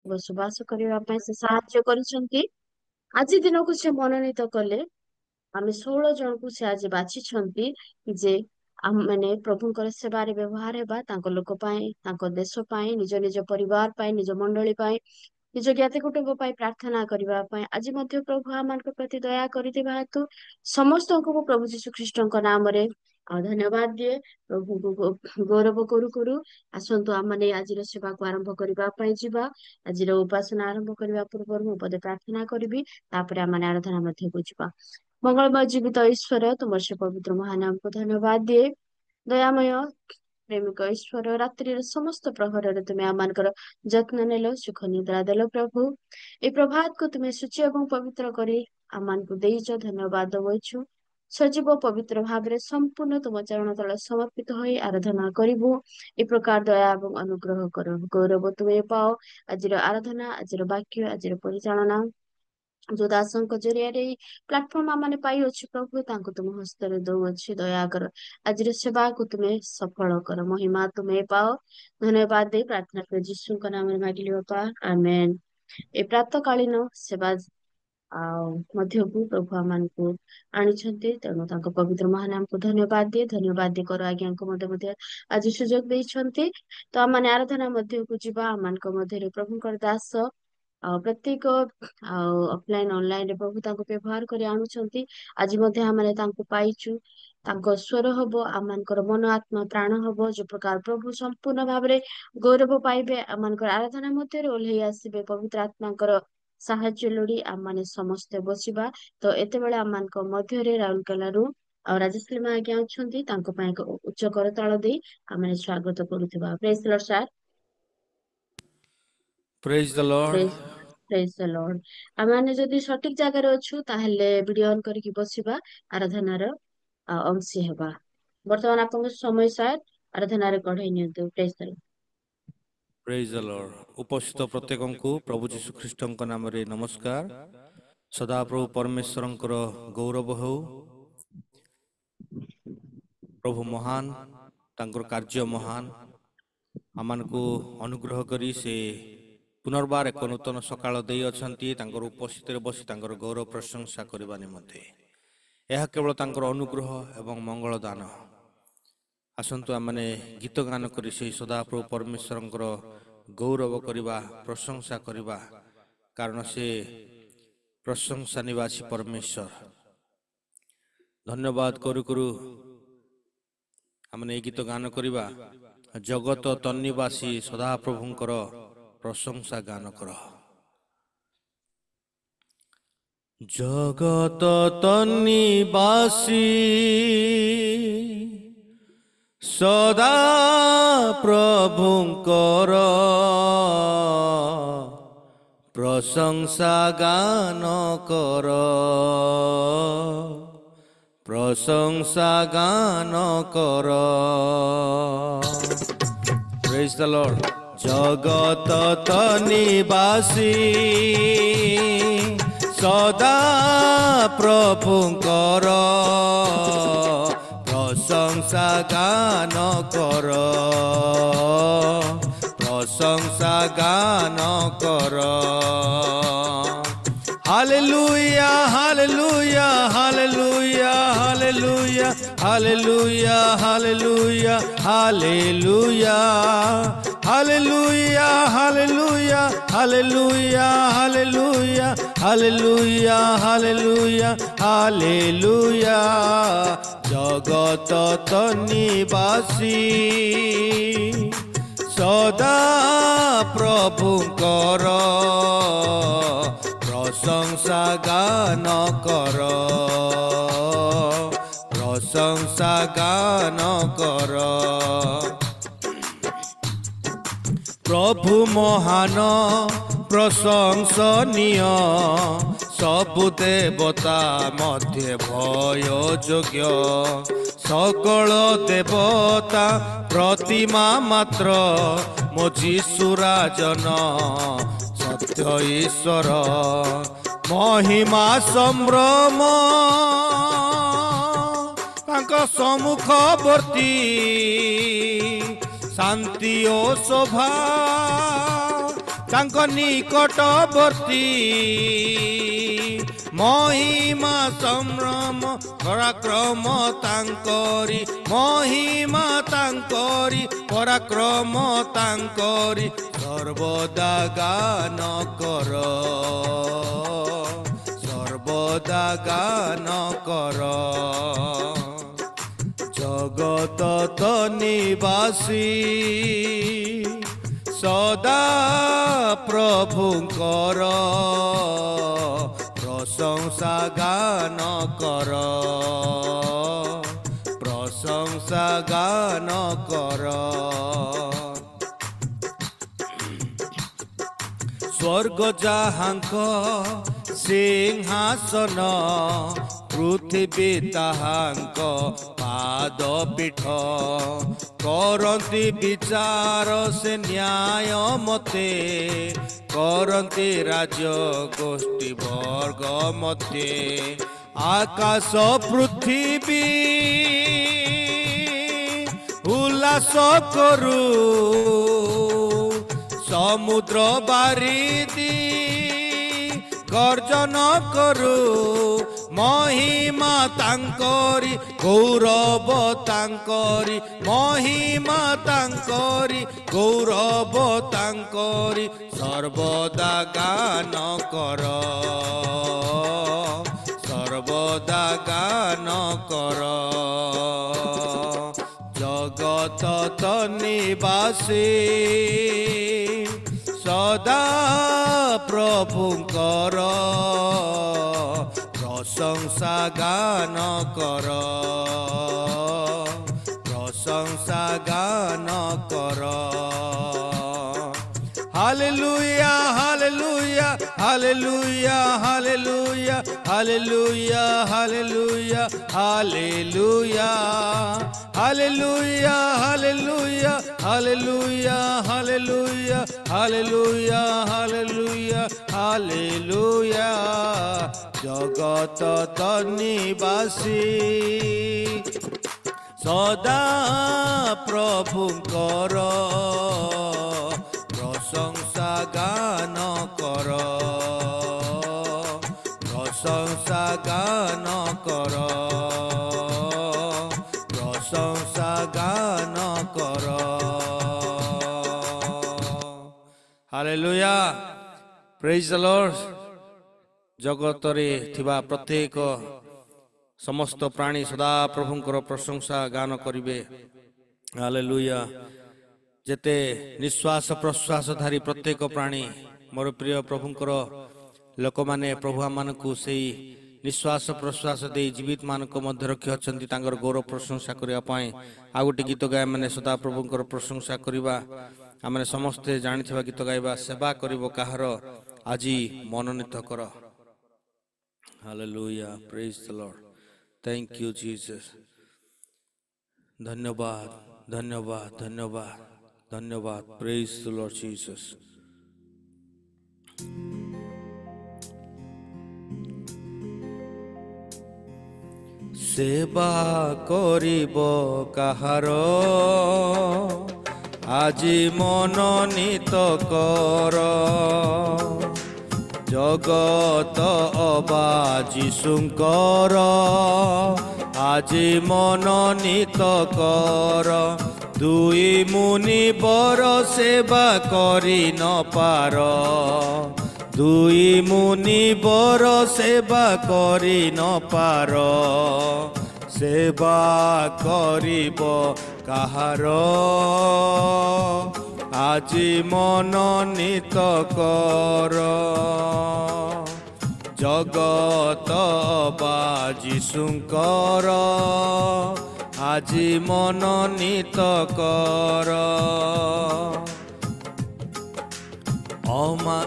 ବସବାସ କରିବା ପାଇଁ ସେ ସାହାଯ୍ୟ କରିଛନ୍ତି। ଆଜି ଦିନକୁ ସେ ମନୋନୀତ କଲେ। ଆମେ 16 ଜଣଙ୍କୁ ସେ ଆଜି ବାଛିଛନ୍ତି ଯେ ଆମମାନେ ପ୍ରଭୁଙ୍କର ସେବାରେ ବ୍ୟବହାର ହେବା, ତାଙ୍କ ଲୋକ ପାଇଁ, ତାଙ୍କ ଦେଶ ପାଇଁ, ନିଜ ନିଜ ପରିବାର ପାଇଁ, ନିଜ ମଣ୍ଡଳୀ ପାଇଁ, ନିଜ ଜ୍ଞାତି କୁଟୁମ୍ବ ପାଇଁ ପ୍ରାର୍ଥନା କରିବା ପାଇଁ। ଆଜି ମଧ୍ୟ ପ୍ରଭୁ ଆମମାନଙ୍କ ପ୍ରତି ଦୟା କରିଥିବା ହେତୁ ସମସ୍ତଙ୍କୁ ମୁଁ ପ୍ରଭୁ ଯୀଶୁ ଖ୍ରୀଷ୍ଟଙ୍କ ନାମରେ ଧନ୍ୟବାଦ ଦିଏ। ପ୍ରଭୁଙ୍କୁ ଗୌରବ କରୁ କରୁ ଆସନ୍ତୁ ଆମମାନେ ଆଜିର ସେବାକୁ ଆରମ୍ଭ କରିବା ପାଇଁ ଯିବା। ଆଜିର ଉପାସନା ଆରମ୍ଭ କରିବା ପୂର୍ବରୁ ମୁଁ ପଦେ ପ୍ରାର୍ଥନା କରିବି, ତାପରେ ଆମମାନେ ଆରାଧନା ମଧ୍ୟକୁ ଯିବା। ମଙ୍ଗଳମୟ ଜୀବିତ ଈଶ୍ୱର, ତୁମର ସେ ପବିତ୍ର ମହାନାମକୁ ଧନ୍ୟବାଦ ଦିଏ। ଦୟାମୟ ପ୍ରେମିକ ଈଶ୍ୱର, ରାତ୍ରିର ସମସ୍ତ ପ୍ରହରରେ ତୁମେ ଆମମାନଙ୍କର ଯତ୍ନ ନେଲ, ସୁଖ ନିଦ୍ରା ଦେଲ ପ୍ରଭୁ। এই ପ୍ରଭାତକୁ ତୁମେ ସୂଚି ଏବଂ ପବିତ୍ର କରି ଆମମାନଙ୍କୁ ଦେଇଛ, ଧନ୍ୟବାଦ ଦଉଛୁ। ସଜୀବ ପବିତ୍ର ଭାବରେ ସମ୍ପୂର୍ଣ୍ଣ ତୁମ ଚରଣ ତଳେ ସମର୍ପିତ ହୋଇ ଆରାଧନା କରିବୁ। ଏ ପ୍ରକାର ଦୟା ଏବଂ ଅନୁଗ୍ରହ କର, ଗୌରବ ତୁମେ ପାଅ। ଆଜିର ଆରାଧନା, ଆଜିର ବାକ୍ୟ, ଆଜିର ପରିଚାଳନା ଯୋଉ ଦାସଙ୍କ ଜରିଆରେ ଏଇ ପ୍ଲାଟଫର୍ମ ଆମମାନେ ପାଇଅଛୁ ପ୍ରଭୁ, ତାଙ୍କୁ ତୁମ ହସ୍ତରେ ଦଉଅଛି, ଦୟା କର। ଆଜିର ସେବାକୁ ତୁମେ ସଫଳ କର, ମହିମା ତୁମେ ପାଅ। ଧନ୍ୟବାଦ ଦେଇ ପ୍ରାର୍ଥନା କରି ଯୀଶୁଙ୍କ ନାମରେ ମାଗିଲି ବାପା, ଆମେନ୍। ଏ ପ୍ରାତଃକାଳୀନ ସେବା ଆଉ ମଧ୍ୟକୁ ପ୍ରଭୁ ଆମମାନଙ୍କୁ ଆଣିଛନ୍ତି, ତେଣୁ ତାଙ୍କ ପବିତ୍ର ମହାନାମକୁ ଧନ୍ୟବାଦ ଦିଏ। ଧନ୍ୟବାଦ ଦେଇ କର ଆଜ୍ଞାଙ୍କୁ ମଧ୍ୟ ଆଜି ସୁଯୋଗ ଦେଇଛନ୍ତି। ତ ଆମମାନେ ଆରାଧନା ମଧ୍ୟକୁ ଯିବା। ଆମମାନଙ୍କ ମଧ୍ୟରେ ପ୍ରଭୁଙ୍କର ଦାସ ପ୍ରତ୍ୟେକ ଅଫଲାଇନ ଅନଲାଇନରେ ପ୍ରଭୁ ତାଙ୍କୁ ବ୍ୟବହାର କରି ଆଣୁଛନ୍ତି। ଆଜି ମଧ୍ୟ ଆମେ ତାଙ୍କୁ ପାଇଛୁ। ତାଙ୍କ ସ୍ୱର ହବ, ଆମମାନଙ୍କର ମନ ଆତ୍ମା ପ୍ରାଣ ହବ। ଯୋଉ ପ୍ରକାର ପ୍ରଭୁ ସମ୍ପୂର୍ଣ୍ଣ ଭାବରେ ଗୌରବ ପାଇବେ, ଆମମାନଙ୍କର ଆରାଧନା ମଧ୍ୟରେ ଓହ୍ଲେଇ ଆସିବେ। ପବିତ୍ର ଆତ୍ମାଙ୍କର ସାହାଯ୍ୟ ଲୋଡି ଆମମାନେ ସମସ୍ତେ ବସିବା। ତ ଏତେବେଳେ ଆମମାନଙ୍କ ମଧ୍ୟରେ ରାଉରକେଲାରୁ ରାଜଶ୍ରୀ ମା ଆଜ୍ଞା ଅଛନ୍ତି, ତାଙ୍କ ପାଇଁ ଏକ ଉଚ୍ଚ କରତାଳ ଦେଇ ଆମେ ସ୍ୱାଗତ କରୁଥିବା। Praise the Lord sir. Praise the Lord. Praise the Lord. ଆମେମାନେ ଯଦି ସଠିକ ଜାଗାରେ ଅଛୁ ତାହେଲେ ଭିଡିଓ ଅନ୍ କରିକି ବସିବା, ଆରାଧନାର ଅଂଶୀ ହେବା। ବର୍ତ୍ତମାନ ଆପଣଙ୍କ ସମୟ ସାର୍, ଆରାଧନାରେ କଢେଇ ନିଅନ୍ତୁ। Praise the Lord. Praise the Lord. ଉପସ୍ଥିତ ପ୍ରତ୍ୟେକଙ୍କୁ ପ୍ରଭୁ ଯୀଶୁ ଖ୍ରୀଷ୍ଟଙ୍କ ନାମରେ ନମସ୍କାର। ସଦାପ୍ରଭୁ ପରମେଶ୍ୱରଙ୍କର ଗୌରବ ହେଉ। ପ୍ରଭୁ ମହାନ, ତାଙ୍କର କାର୍ଯ୍ୟ ମହାନ। ଆମମାନଙ୍କୁ ଅନୁଗ୍ରହ କରି ସେ ପୁନର୍ବାର ଏକ ନୂତନ ସକାଳ ଦେଇଅଛନ୍ତି, ତାଙ୍କର ଉପସ୍ଥିତିରେ ବସି ତାଙ୍କର ଗୌରବ ପ୍ରଶଂସା କରିବା ନିମନ୍ତେ। ଏହା କେବଳ ତାଙ୍କର ଅନୁଗ୍ରହ ଏବଂ ମଙ୍ଗଳ ଦାନ। ଆସନ୍ତୁ ଆମମାନେ ଗୀତ ଗାନ କରି ସେହି ସଦାପ୍ରଭୁ ପରମେଶ୍ୱରଙ୍କର ଗୌରବ କରିବା, ପ୍ରଶଂସା କରିବା, କାରଣ ସେ ପ୍ରଶଂସା ନିବାସୀ ପରମେଶ୍ୱର। ଧନ୍ୟବାଦ କରୁ କରୁ ଆମେ ଏହି ଗୀତ ଗାନ କରିବା। ଜଗତ ତନ୍ନିବାସୀ ସଦାପ୍ରଭୁଙ୍କର ପ୍ରଶଂସା ଗାନ କର। ଜଗତ ତନ୍ନିବାସୀ ସଦା ପ୍ରଭୁଙ୍କର ପ୍ରଶଂସା ଗାନ କର, ପ୍ରଶଂସା ଗାନ କର। Praise the Lord. জগত তনিবাসী সদা প্রভুঙ্কর প্রশংসা গান কর, প্রশংসা গান কর। Hallelujah hallelujah hallelujah hallelujah hallelujah hallelujah hallelujah hallelujah hallelujah hallelujah hallelujah hallelujah hallelujah hallelujah. জগত তনিবাসী সদা প্রভুঙ্কর প্রশংসা গান কর, প্রশংসা গান কর। প্রভু মহান প্রশংসনীয়, সবু দেবতা মধ্যে ভয়যোগ্য। সকল দেবতা প্রতিমা মাত্র, ମୋ ଯୀଶୁରାଜନ ସତ୍ୟ ଈଶ୍ୱର। ମହିମା ସମ୍ଭ୍ରମ ତାଙ୍କ ସମ୍ମୁଖବର୍ତ୍ତୀ, ଶାନ୍ତି ଓ ଶୋଭା ତାଙ୍କ ନିକଟବର୍ତ୍ତୀ ମହିମା ସମ୍ଭ୍ରମ ପରାକ୍ରମ ତାଙ୍କରି ମହିମା ତାଙ୍କରି ପରାକ୍ରମ ତାଙ୍କରି ସର୍ବଦା ଗାନ କର ସର୍ବଦା ଗାନ କର ଜଗତ ତ ନିବାସୀ ସଦା ପ୍ରଭୁଙ୍କର ପ୍ରଶଂସା ଗାନ କର ପ୍ରଶଂସା ଗାନ କର ସ୍ୱର୍ଗ ଯାହାଙ୍କ ସିଂହାସନ ପୃଥିବୀ ତାହାଙ୍କ ପାଦ ପୀଠ କରନ୍ତି ବିଚାର ସେ ନ୍ୟାୟ ମତେ କରନ୍ତି ରାଜ ଗୋଷ୍ଠୀ ବର୍ଗ ମତେ ଆକାଶ ପୃଥିବୀ ଉଲ୍ଲାସ କରୁ ସମୁଦ୍ର ବାରିଦି ଗର୍ଜନ କରୁ ମହିମା ତାଙ୍କରି ଗୌରବ ତାଙ୍କରି ମହିମା ତାଙ୍କରି ଗୌରବ ତାଙ୍କରି ସର୍ବଦା ଗାନ କର ସର୍ବଦା ଗାନ କର ଜଗତ ତ ନିବାସୀ ସଦା ପ୍ରଭୁଙ୍କର ପ୍ରଶଂସା ଗାନ କର ପ୍ରଶଂସା ଗାନ କର ହାଲେଲୁୟା ହାଲେଲୁୟା ହାଲେଲୁୟା ହାଲେଲୁୟା ହାଲେଲୁୟା ହାଲେଲୁୟା ହାଲେଲୁୟା ହାଲେଲୁୟା ହାଲେଲୁୟା ହାଲେଲୁୟା ହାଲେଲୁୟା ହାଲେଲୁୟା ହାଲେଲୁୟା ହାଲେଲୁୟା ଜଗତ ତ ନିବାସୀ ସଦା ପ୍ରଭୁଙ୍କର ପ୍ରଶଂସା ଗାନ କର ପ୍ରଶଂସା ଗାନ କର ପ୍ରଶଂସା ଗାନ କର ହାଲେଲୁୟା ପ୍ରେଜ୍ ଦ ଲର୍ଡ ଜଗତରେ ଥିବା ପ୍ରତ୍ୟେକ ସମସ୍ତ ପ୍ରାଣୀ ସଦା ପ୍ରଭୁଙ୍କର ପ୍ରଶଂସା ଗାନ କରିବେ ହାଲେଲୁୟା ଯେତେ ନିଶ୍ୱାସ ପ୍ରଶ୍ୱାସ ଧାରି ପ୍ରତ୍ୟେକ ପ୍ରାଣୀ ମୋର ପ୍ରିୟ ପ୍ରଭୁଙ୍କର ଲୋକମାନେ ପ୍ରଭୁ ଆମମାନଙ୍କୁ ସେଇ ନିଶ୍ୱାସ ପ୍ରଶ୍ୱାସ ଦେଇ ଜୀବିତ ମାନଙ୍କ ମଧ୍ୟ ରଖି ଅଛନ୍ତି ତାଙ୍କର ଗୌରବ ପ୍ରଶଂସା କରିବା ପାଇଁ ଆଉ ଗୋଟେ ଗୀତ ଗାଇ ମାନେ ସଦା ପ୍ରଭୁଙ୍କର ପ୍ରଶଂସା କରିବା ଆମେ ସମସ୍ତେ ଜାଣିଥିବା ଗୀତ ଗାଇବା ସେବା କରିବ କାହାର ଆଜି ମନୋନୀତ କର ହାଲେଲୁୟା ପ୍ରେଜ୍ the Lord Thank you, Jesus. धन्यवाद धन्यवाद धन्यवाद धन्यवाद Praise the Lord Jesus. सेवा करिब काहार আজি মনোনীত কর জগত অবা যিশুঙ্কর আজি মনোনীত কর দুই মুনি বর সেবা করি নপার দুই মুনি বর সেবা করি নপার সেবা করিব কাহার আজি মনোনীত কর জগত বা যিশুঙ্কর আজি মনোনীত কর অমা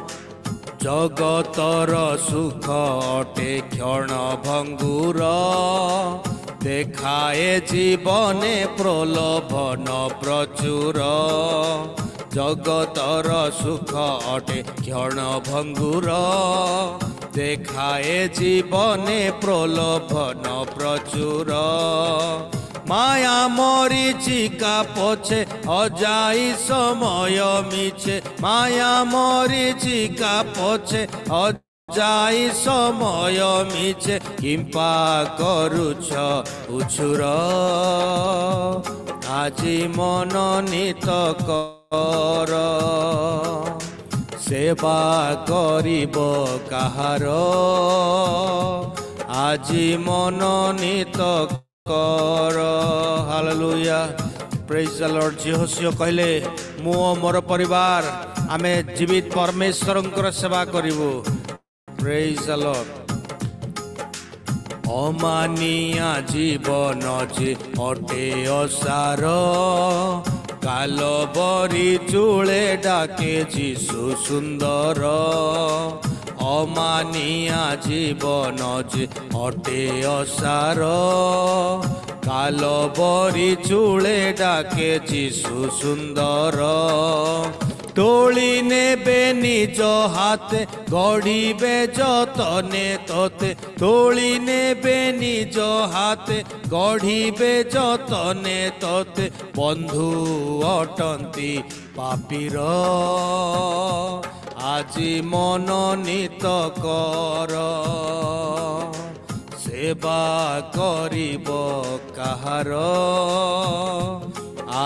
জগতর সুখ অটে ক্ষণ ভঙ্গুর দেখায়ে জীবনে প্রলোভন প্রচুর জগতর সুখ অটে ক্ষণ ভঙ্গুর দেখায়ে জীবনে প্রলোভন প্রচুর মায়া মরিচিকা পছে অযাই সময় মিছে মায়া মরিচিকা পছে যাই সময় মিছে কিম্পা করুছ উছুর আজি মনোনীত কর সেবা করিব কাহার আজি মনোনীত কর। Hallelujah praise the Lord. जिहोशियो कहले मु मोर परिवार आमे जीवित परमेश्वरंकर सेवा करिवु। Praise the Lord. अमानिया जीवन जे अटे असार काल बरी चूले डाके जीशु सुंदर अमानिया जीवन जे अटे असार काल बरी चूले डाके जीशु सुंदर तोली नेबे निज हाथे गढ़िबे जतने तोते तोली नेबे निज हाथे गढ़िबे जतने तोते बंधु अटंती पापीर আজি মনোনীত কর সেবা করিব কাহার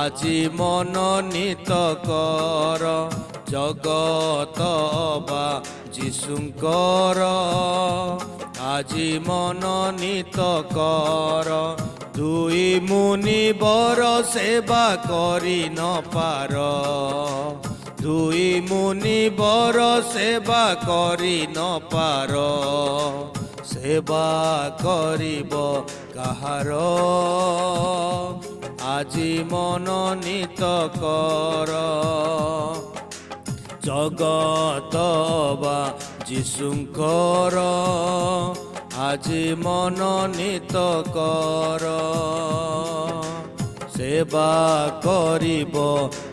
আজি মনোনীত কর জগত বা যিশুঙ্কর আজি মনোনীত কর দুই মুনিবর সেবা করি ন পার দুই মুনিবর সেবা করি ন পার সেবা করিব কাহার আজি মনোনীত কর জগত বা যিশুঙ্কর আজি মনোনীত কর সেবা করিব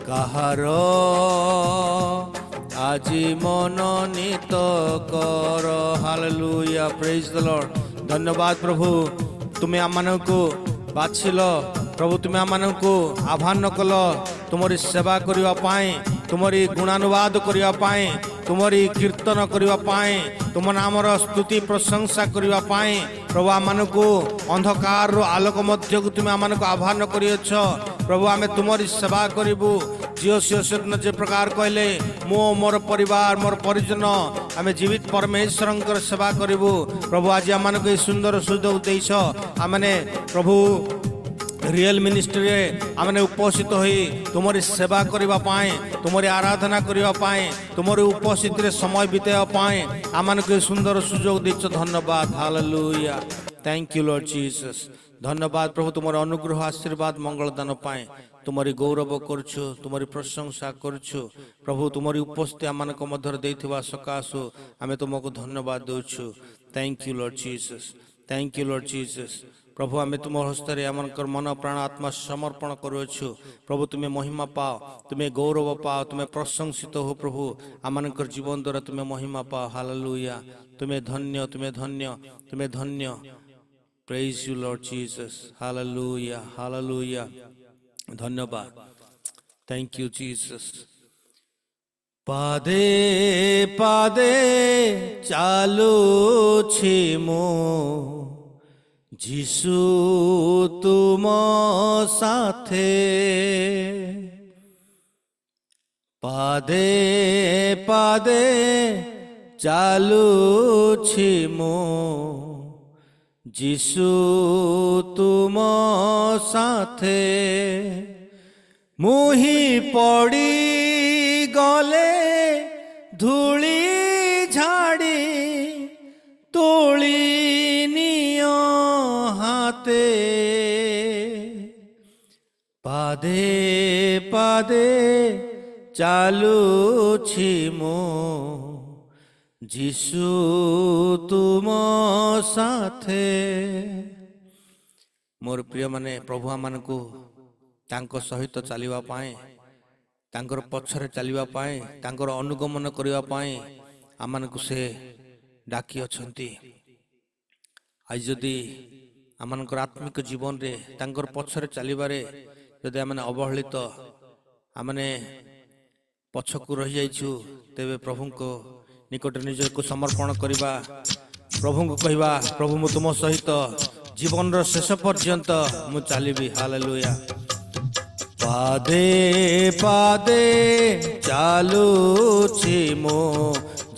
কাহার আজি মনোনীত কর। Hallelujah praise the Lord. धन्यवाद प्रभु तुम्हें आमको बाछिल प्रभु तुम्हें आमको आह्वान कल तुमरी सेवा करने तुमरी गुणानुवाद करने तुमरी कीर्तन करने तुम नामर स्तुति प्रशंसा करने प्रभु आमको अंधकार आलोक मध्य को तुम्हें आमको आह्वान करियछ प्रभु आम तुमरी सेवा करूँ जियो जे प्रकार कहले मो मोर परिवार मोर परिजन आम जीवित परमेश्वर सेवा करूँ प्रभु आज आम सुंदर सुযোগ देश आमने प्रभु रियल मिनिस्ट्री आमने उपस्थित हो तुमरी सेवा करने तुमरी आराधना करने तुमरी उपस्थित समय बिताई आमको सुंदर सुযোগ देश धन्यवाद। Hallelujah thank you Lord Jesus. धन्यवाद प्रभु तुम अनुग्रह आशीर्वाद मंगल दान पाए तुमरी गौरव करुछु तुमरी प्रशंसा करुछु प्रभु तुमरी उपस्थिति आम मध्य देथिबा सकाशु आमे तुमको धन्यवाद देउछु। Thank you Lord Jesus thank you Lord Jesus. प्रभु आम तुम हस्ते आम मन प्राण आत्मा समर्पण करुछु प्रभु तुम्हें महिमा पाओ तुम्हें गौरव पाओ तुम्हें प्रशंसित हो प्रभु आम जीवन द्वारा तुम्हें महिमा पाओ। हालेलुया तुम्हें धन्य तुम्हें धन्य तुम्हें धन्य। Praise you Lord Jesus. Hallelujah hallelujah धन्यवाद थैंक यू जीसस। पादे पादे चालुछि मो जीशु तुम साथे पादे पादे चालुछि मो जीशु तुम साथे मुही पड़ी गले धूली झाड़ी तोली नियो हाथे पादे पादे चालुछि मो जीशु तुम साथे। मोर प्रिय माने प्रभु आमको तांको सहित चलिबा पाए तांकर पछरे चलिबा पाए तांकर अनुगमन करिबा पाए आमनको से डाकी अछंती। आज जदि आमनकर आत्मिक जीवन रे तांकर पछरे चलिबारे जदि आमने अवहेलित आमने पछकु रहि जाइछु तेबे प्रभु को निकट निज को समर्पण करिबा प्रभु को कहवा प्रभु मु तुम सहित जीवन रो शेष पर्यंत मु चलिबी हालेलुया पादे पादे चालुछि मो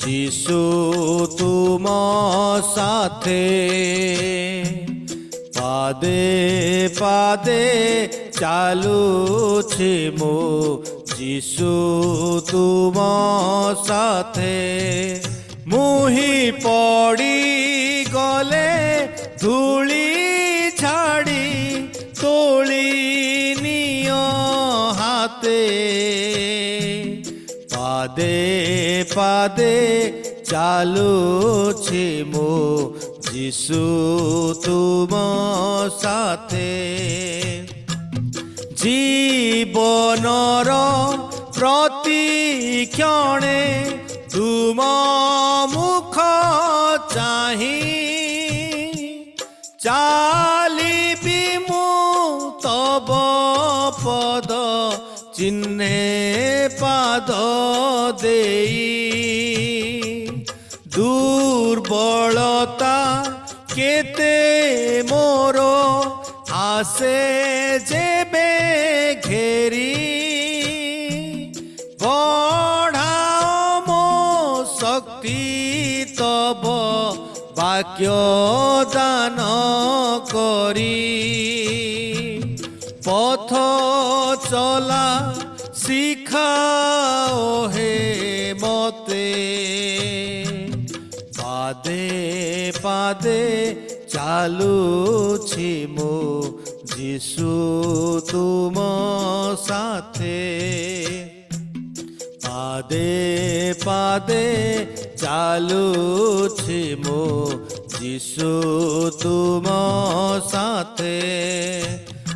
जीसु तुम साथे पादे पादे चालुछि मो जीसु तुम साथे मुही पड़ी गले धूली झाड़ी तोली नियो हाथे पादे पादे चालुछि मो जीसु तुम साथे जीवनर प्रतिक्षणे तुम मुख चाहि चालिबी मु तब पद चिन्हे पाद देई दुर्बलता केते मोरो आसे जेबे घेरी बढ़ाओ मो शक्ति तब वाक्य दान करी पथ चला शिखाओ हे मते पादे पादे चालुछि मो जीसु तुम साथे पादे पादे चालुछि मो जीसु तुम साथे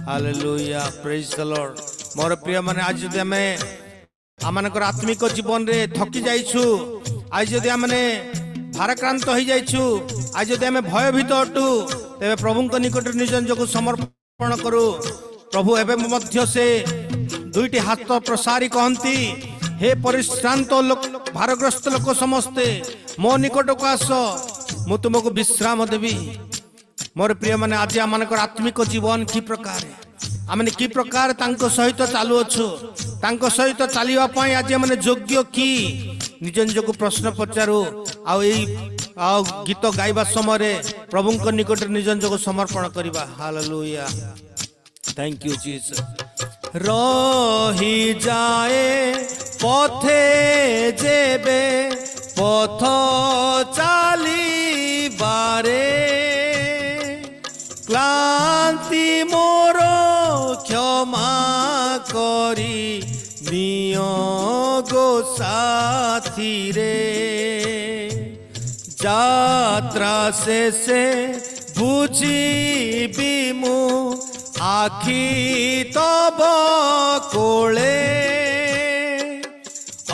हालेलुया प्रेज द लॉर्ड मोर प्रिय माने आज जदि हमें आमनकर आत्मिक जीवन रे थकी जाइछु आज जदि हमने भाराक्रांत हो जाइछु आज जदि हमें भयभीत अटु तेबे प्रभु को निकट निज को समर्पण करू प्रभु एवं मध्य से दुईटी हाथ प्रसारी कहती हे परिश्रांत लोक भारग्रस्त लोक समस्ते मो निकट को आस मु तुमको विश्राम देवी मोर प्रिय माने आज आमनकर आत्मिक जीवन की प्रकार आमने की प्रकार तांको सहित चालू अच्छु तांको सहित चलिबा पई आज माने योग्य की निज निज को प्रश्न पचारू आ गीत गाइबा समय प्रभु को निकट निज निज को समर्पण करिबा हालेलुया थैंक यू जीसस रही जाए पथे जेबे पथ चाली बारे क्लांति मोर क्षमा करी नियो गो साथी रे यात्रा से बुझी मु आखि तब कोले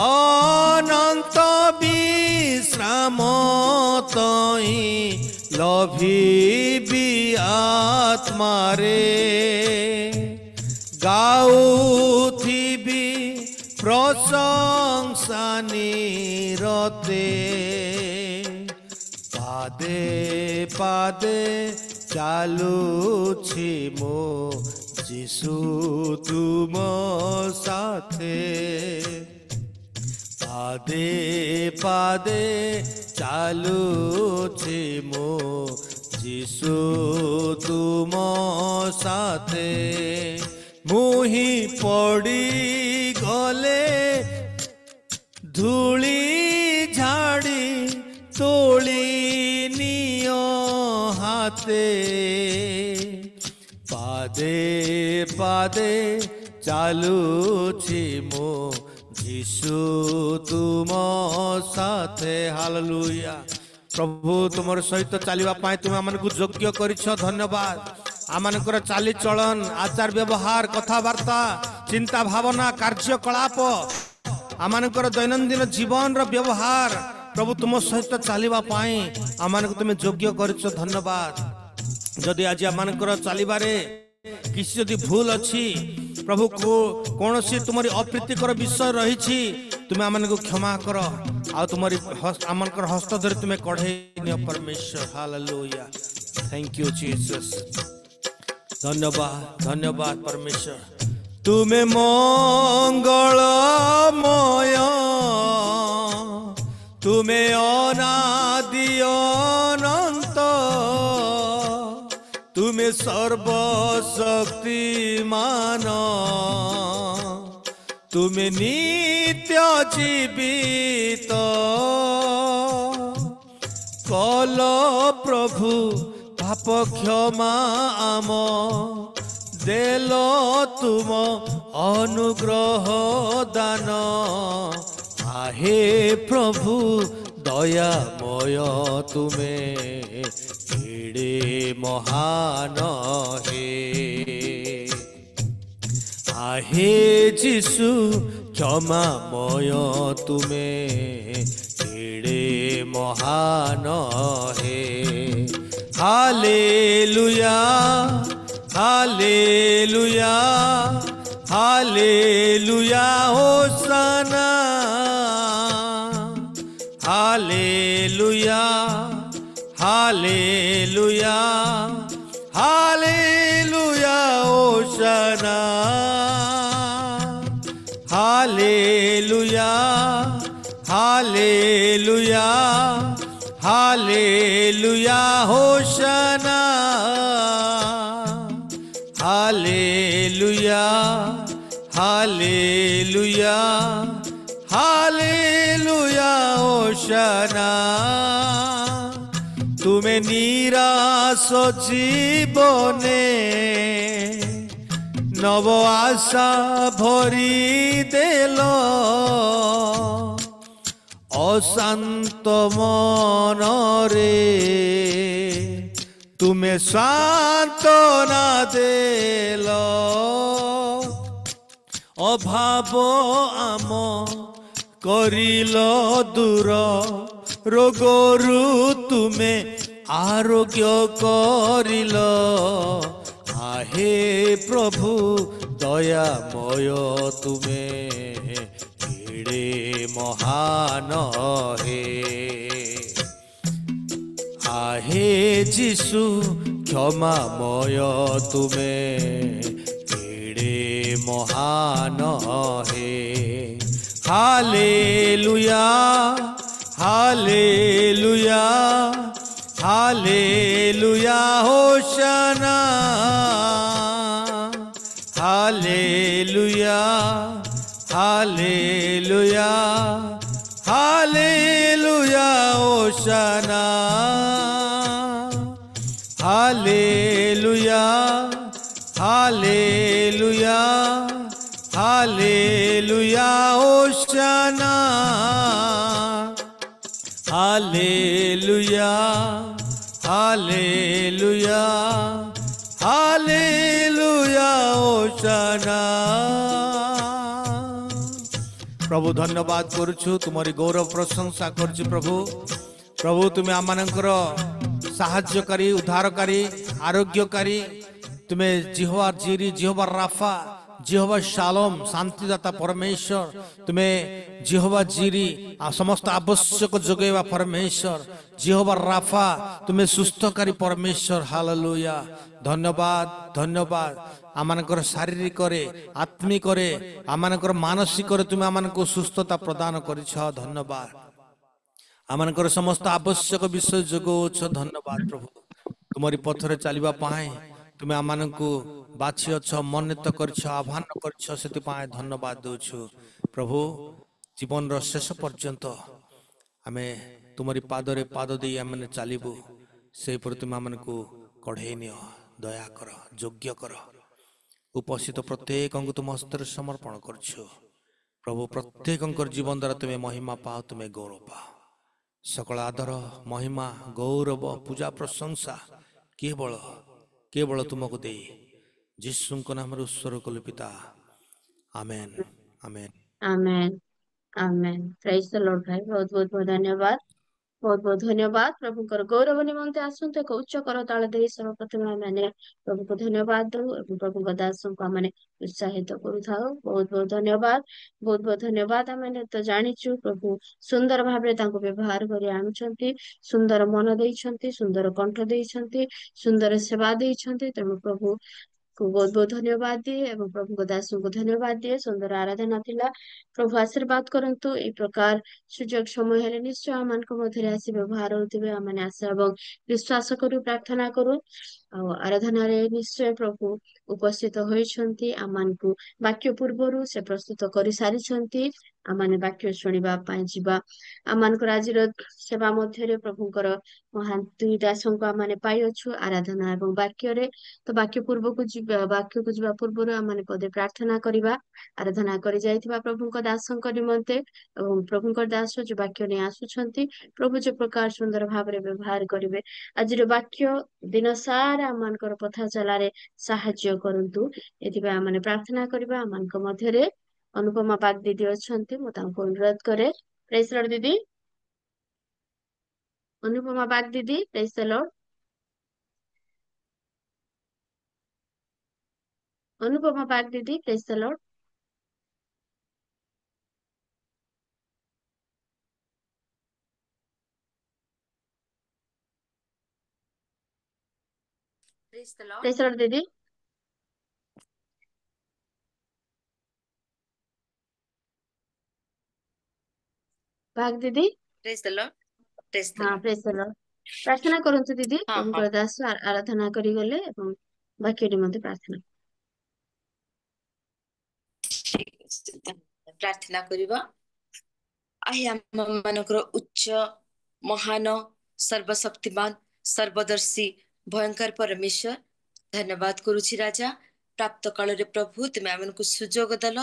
अनंत विश्राम तई लभिबी आत्मा रे गाउथिबी प्रशंसा निरते पादे पादे चालुछि मो जीसु तुम साथे पादे पादे चालुछि मो जीसु तुम साथे मुही पड़ी गले धूली झाड़ी तोली नियो हाथे पादे पादे चालुछि मो जीसु तुम साथे हालेलुया प्रभु तुम सहित चलवा तुम आमको योग्य करिछ धन्यवाद आमनकर चाली चलन आचार व्यवहार कथबार्ता चिंता भावना कार्यकलाप आमनकर दैनंदिन जीवन रो व्यवहार प्रभु तुम सहित चलवा आमको तुम योग्य करिछ धन्यवाद जदि आज आम चलबारे किसी जदि भूल अच्छी प्रभु को कौन सी तुम्हारी अप्रीतिकर विषय रही तुम्हें आम को क्षमा कर आ तुम्हारी आम हस्त धरी तुम्हें कढ़े नियो परमेश्वर हालेलुया थैंक यू जीसस धन्यवाद धन्यवाद परमेश्वर तुम्हें मंगलमय तुम्हें अनादि अनंत तुम्हें सर्वशक्तिमान तुम्हें नित्य जीवित कल प्रभु पाप क्षमा आम देल तुम अनुग्रह दान आहे प्रभु दयामय तुम्हें एड़े महान हे आहे जिसु क्षमामय तुम्हें एड़े महान हे hallelujah hallelujah hallelujah होसना hallelujah hallelujah hallelujah होसना hallelujah hallelujah hallelujah होसना hallelujah hallelujah hallelujah होसना तुम्हें निराश जीवने नव आशा भरी देल अशांत मन रे तुम्हें सांत्वना देल अभाव आम करिल दूर रोगरु तुम्हें आरोग्य करिल आहे प्रभु दयामय तुम्हें एड़े महान हे आहे जिसु क्षमामय तुम्हें एड़े महान हे hallelujah hallelujah hallelujah होसना hallelujah hallelujah hallelujah होसना hallelujah hallelujah hallelujah होसना hallelujah hallelujah hallelujah होसना प्रभु धन्यवाद करुछु तुम्हारी गौरव प्रशंसा करुछु प्रभु प्रभु तुम्हें आमनकर साहाय्यकारी उद्धारकारी आरोग्यकारी तुम्हें जिहोवा जीरी जिहोवा राफा जिहोवा शालोम शांतिदाता परमेश्वर तुम्हें जिहोवा जीरी समस्त आवश्यक जोगेवा परमेश्वर जिहोवा राफा तुम्हें सुस्थकारी परमेश्वर हालेलुया धन्यवाद धन्यवाद आमनकर शारीरिक आत्मिक आमनकर मानसिक तुम्हें आमनको सुस्थता प्रदान करिछ धन्यवाद आमनकर समस्त आवश्यक विषय जोगोछ धन्यवाद प्रभु तुम्हारी पथरे चलवा पाए तुम्हें आमको बाछि अछ मनित करछ आह्वान करछ सेतिपाए धन्यवाद दउछु प्रभु जीवन रो शेष पर्यंत आमे तुम्हारी पादरे पाद दे आमे चलिबु से पर तुम आमको कढ़े नियो दया कर योग्य कर उपस्थित प्रत्येक को तुम हस्तर समर्पण करछु प्रभु प्रत्येक जीवन द्वारा तुम्हें महिमा पाओ तुम्हें गौरव पाओ सकल आदर महिमा गौरव पूजा प्रशंसा केवल केवल तुमको दे यीशु नाम ईश्वर को पिता आमेन आमेन आमेन आमेन प्रेज द लॉर्ड भाई बहुत बहुत धन्यवाद बहुत बहुत धन्यवाद प्रभुଙ୍କର गौरव निमंते आसନ୍ତୁ ଏକ ଉଚ୍ଚ କରତାଳ ଦେଇ ସର୍ବପ୍ରଥମେ ଆମେ ପ୍ରଭୁଙ୍କୁ ଧନ୍ୟବାଦ ଦଉ ଏବଂ ପ୍ରଭୁଙ୍କ ଦାସଙ୍କୁ ଆମେ ଉତ୍ସାହିତ କରୁଥାଉ। ବହୁତ ବହୁତ ଧନ୍ୟବାଦ, ବହୁତ ବହୁତ ଧନ୍ୟବାଦ। ଆମେ ତ ଜାଣିଛୁ ପ୍ରଭୁ ସୁନ୍ଦର ଭାବରେ ତାଙ୍କୁ ବ୍ୟବହାର କରି ଆଣୁଛନ୍ତି, ସୁନ୍ଦର ମନ ଦେଇଛନ୍ତି, ସୁନ୍ଦର କଣ୍ଠ ଦେଇଛନ୍ତି, ସୁନ୍ଦର ସେବା ଦେଇଛନ୍ତି। ତେଣୁ ପ୍ରଭୁ କୁ ବହୁତ ବହୁତ ଧନ୍ୟବାଦ ଦିଏ ଏବଂ ପ୍ରଭୁଙ୍କ ଦାସଙ୍କୁ ଧନ୍ୟବାଦ ଦିଏ। ସୁନ୍ଦର ଆରାଧନା ଥିଲା। ପ୍ରଭୁ ଆଶୀର୍ବାଦ କରନ୍ତୁ। ଏଇ ପ୍ରକାର ସୁଯୋଗ ସମୟ ହେଲେ ନିଶ୍ଚୟ ଆମମାନଙ୍କ ମଧ୍ୟରେ ଆସି ବ୍ୟବହାର ହଉଥିବେ। ଆମେ ଆଶା ଏବଂ ବିଶ୍ୱାସ କରୁ, ପ୍ରାର୍ଥନା କରୁ। ଆଉ ଆରାଧନାରେ ନିଶ୍ଚୟ ପ୍ରଭୁ ଉପସ୍ଥିତ ହୋଇଛନ୍ତି। ଆମମାନଙ୍କୁ ବାକ୍ୟ ପୂର୍ବରୁ ସେ ପ୍ରସ୍ତୁତ କରି ସାରିଛନ୍ତି। ଆମମାନେ ବାକ୍ୟ ଶୁଣିବା ପାଇଁ ଯିବା। ଆମମାନଙ୍କର ଆଜିର ସେବା ମଧ୍ୟରେ ପ୍ରଭୁଙ୍କର ମହାନ ଦୁଇ ଦାସଙ୍କୁ ଆମମାନେ ପାଇଅଛୁ ଆରାଧନା ଏବଂ ବାକ୍ୟରେ। ତ ବାକ୍ୟକୁ ଯିବା ପୂର୍ବରୁ ଆମମାନେ ପଦେ ପ୍ରାର୍ଥନା କରିବା। ଆରାଧନା କରି ଯାଇଥିବା ପ୍ରଭୁଙ୍କ ଦାସଙ୍କ ନିମନ୍ତେ ଏବଂ ପ୍ରଭୁଙ୍କ ଦାସ ଯୋଉ ବାକ୍ୟ ନେଇ ଆସୁଛନ୍ତି, ପ୍ରଭୁ ଯୋଉ ପ୍ରକାର ସୁନ୍ଦର ଭାବରେ ବ୍ୟବହାର କରିବେ। ଆଜିର ବାକ୍ୟ ଦିନ ସାରା ଆମମାନଙ୍କର ପଥା ଚଲାରେ ସାହାଯ୍ୟ କରନ୍ତୁ। ଏଥିପାଇଁ ଆମମାନେ ପ୍ରାର୍ଥନା କରିବା। ଆମମାନଙ୍କ ମଧ୍ୟରେ ଅନୁପମା ବାଗ ଦିଦି ଅଛନ୍ତି, ମୁଁ ତାଙ୍କୁ ଅନୁରୋଧ କରେ। ପ୍ରେଜ ଦି ଲର୍ଡ ଦିଦି। ଅନୁପମା ବାଗ ଦିଦି, ପ୍ରେଜ ଦି ଲର୍ଡ। ଅନୁପମା ବାଗ ଦିଦି, praise the Lord. Praise the Lord. Praise the Lord ଦିଦି। ବାଗ ଦିଦି। Praise the Lord. Praise the ହଁ, Lord. ପ୍ରେଜ ଦି ଲର୍ଡ। ପ୍ରାର୍ଥନା କରନ୍ତୁ ଦିଦି। ହଁ ହଁ ପ୍ରଭୁଙ୍କର ଦାସ ଆରାଧନା କରିଗଲେ ଏବଂ ବାକ୍ୟ ନିମନ୍ତେ ପ୍ରାର୍ଥନା। ଠିକ ଅଛି। ପ୍ରାର୍ଥନା କରିବା। ଆହେ ଆମ ମାନଙ୍କର ଉଚ୍ଚ ମହାନ ସର୍ବଶକ୍ତିମାନ ସର୍ବଦର୍ଶୀ ଭୟଙ୍କର ପରମେଶ୍ୱର, ଧନ୍ୟବାଦ କରୁଛି ରାଜା। ପ୍ରାପ୍ତ କାଳରେ ପ୍ରଭୁ ତୁମେ ଆମକୁ ସୁଯୋଗ ଦେଲ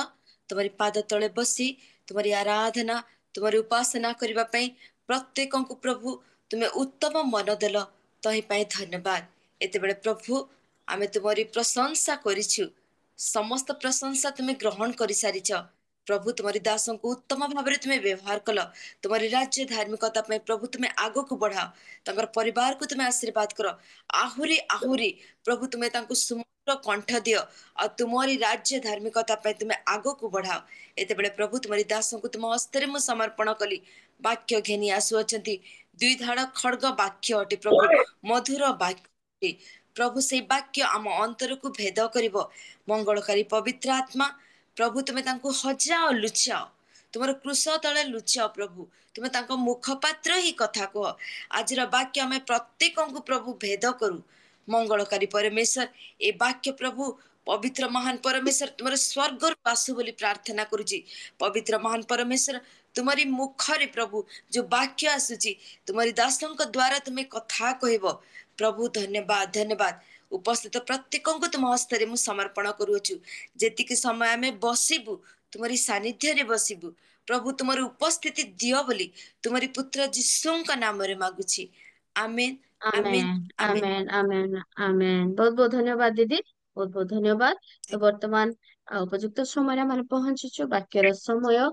ତୁମରି ପାଦ ତଳେ ବସି ତୁମରି ଆରାଧନା ତୁମରି ଉପାସନା କରିବା ପାଇଁ ପ୍ରତ୍ୟେକଙ୍କୁ ପ୍ରଭୁ ତୁମେ ଉତ୍ତମ ମନ ଦେଲ, ତହିଁ ପାଇଁ ଧନ୍ୟବାଦ। ଏତେବେଳେ ପ୍ରଭୁ ଆମେ ତୁମରି ପ୍ରଶଂସା କରିଛୁ, ସମସ୍ତ ପ୍ରଶଂସା ତୁମେ ଗ୍ରହଣ କରିସାରିଛ। ପ୍ରଭୁ ତୁମରି ଦାସଙ୍କୁ ଉତ୍ତମ ଭାବରେ ତୁମେ ବ୍ୟବହାର କଲ। ତୁମରି ରାଜ୍ୟ ଧାର୍ମିକତା ପାଇଁ ପ୍ରଭୁ ତୁମେ ଆଗକୁ ବଢାଅ। ତାଙ୍କର ପରିବାରକୁ ତୁମେ ଆଶୀର୍ବାଦ କର। ଆହୁରି ଆହୁରି ପ୍ରଭୁ ତୁମେ ତାଙ୍କୁ ସୁମଧୁର କଣ୍ଠ ଦିଅ ଆଉ ତୁମରି ରାଜ୍ୟ ଧାର୍ମିକତା ପାଇଁ ତୁମେ ଆଗକୁ ବଢାଅ। ଏତେବେଳେ ପ୍ରଭୁ ତୁମରି ଦାସଙ୍କୁ ତୁମ ହସ୍ତରେ ମୁଁ ସମର୍ପଣ କଲି। ବାକ୍ୟ ଘେନି ଆସୁଅଛନ୍ତି, ଦୁଇ ଧାଡ଼ ଖଡ୍ଗ ବାକ୍ୟ ଅଟେ ପ୍ରଭୁ, ମଧୁର ବାକ୍ୟ ଅଟେ ପ୍ରଭୁ। ସେଇ ବାକ୍ୟ ଆମ ଅନ୍ତରକୁ ଭେଦ କରିବ। ମଙ୍ଗଳକାରୀ ପବିତ୍ର ଆତ୍ମା ପ୍ରଭୁ ତୁମେ ତାଙ୍କୁ ହଜାଅ ଲୁଚାଅ, ତୁମର କୃଷ ତଳେ ଲୁଚାଅ ପ୍ରଭୁ। ତୁମେ ତାଙ୍କ ମୁଖପାତ୍ର ହିଁ କଥା କୁହ। ଆଜିର ବାକ୍ୟ ଆମେ ପ୍ରତ୍ୟେକଙ୍କୁ ପ୍ରଭୁ ଭେଦ କରୁ। ମଙ୍ଗଳକାରୀ ପରମେଶ୍ୱର, ଏ ବାକ୍ୟ ପ୍ରଭୁ ପବିତ୍ର ମହାନ ପରମେଶ୍ୱର ତୁମର ସ୍ୱର୍ଗରୁ ଆସୁ ବୋଲି ପ୍ରାର୍ଥନା କରୁଛି। ପବିତ୍ର ମହାନ ପରମେଶ୍ୱର, ତୁମରି ମୁଖରେ ପ୍ରଭୁ ଯୋଉ ବାକ୍ୟ ଆସୁଛି, ତୁମରି ଦାସଙ୍କ ଦ୍ୱାରା ତୁମେ କଥା କହିବ ପ୍ରଭୁ। ଧନ୍ୟବାଦ ଧନ୍ୟବାଦ। ଉପସ୍ଥିତ ପ୍ରତ୍ୟେକଙ୍କୁ ତୁମ ହସ୍ତରେ ମୁଁ ସମର୍ପଣ କରୁଅଛୁ। ଯେତିକି ସମୟ ଆମେ ବସିବୁ ତୁମରି ସାନ୍ନିଧ୍ୟରେ ବସିବୁ ପ୍ରଭୁ, ତୁମର ଉପସ୍ଥିତି ଦିଅ ବୋଲି ତୁମରି ପୁତ୍ର ଯୀଶୁଙ୍କ ନାମରେ ମାଗୁଛି। ଆମେନ୍ ଆମେନ୍ ଆମେନ୍ ଆମେନ୍। ଆମେନ୍ ଆମେନ୍ ଆମେନ୍। ବହୁତ ବହୁତ ଧନ୍ୟବାଦ ଦିଦି, ବହୁତ ବହୁତ ଧନ୍ୟବାଦ। ତ ବର୍ତ୍ତମାନ ଉପଯୁକ୍ତ ସମୟରେ ଆମେ ପହଞ୍ଚିଛୁ, ବାକ୍ୟର ସମୟ।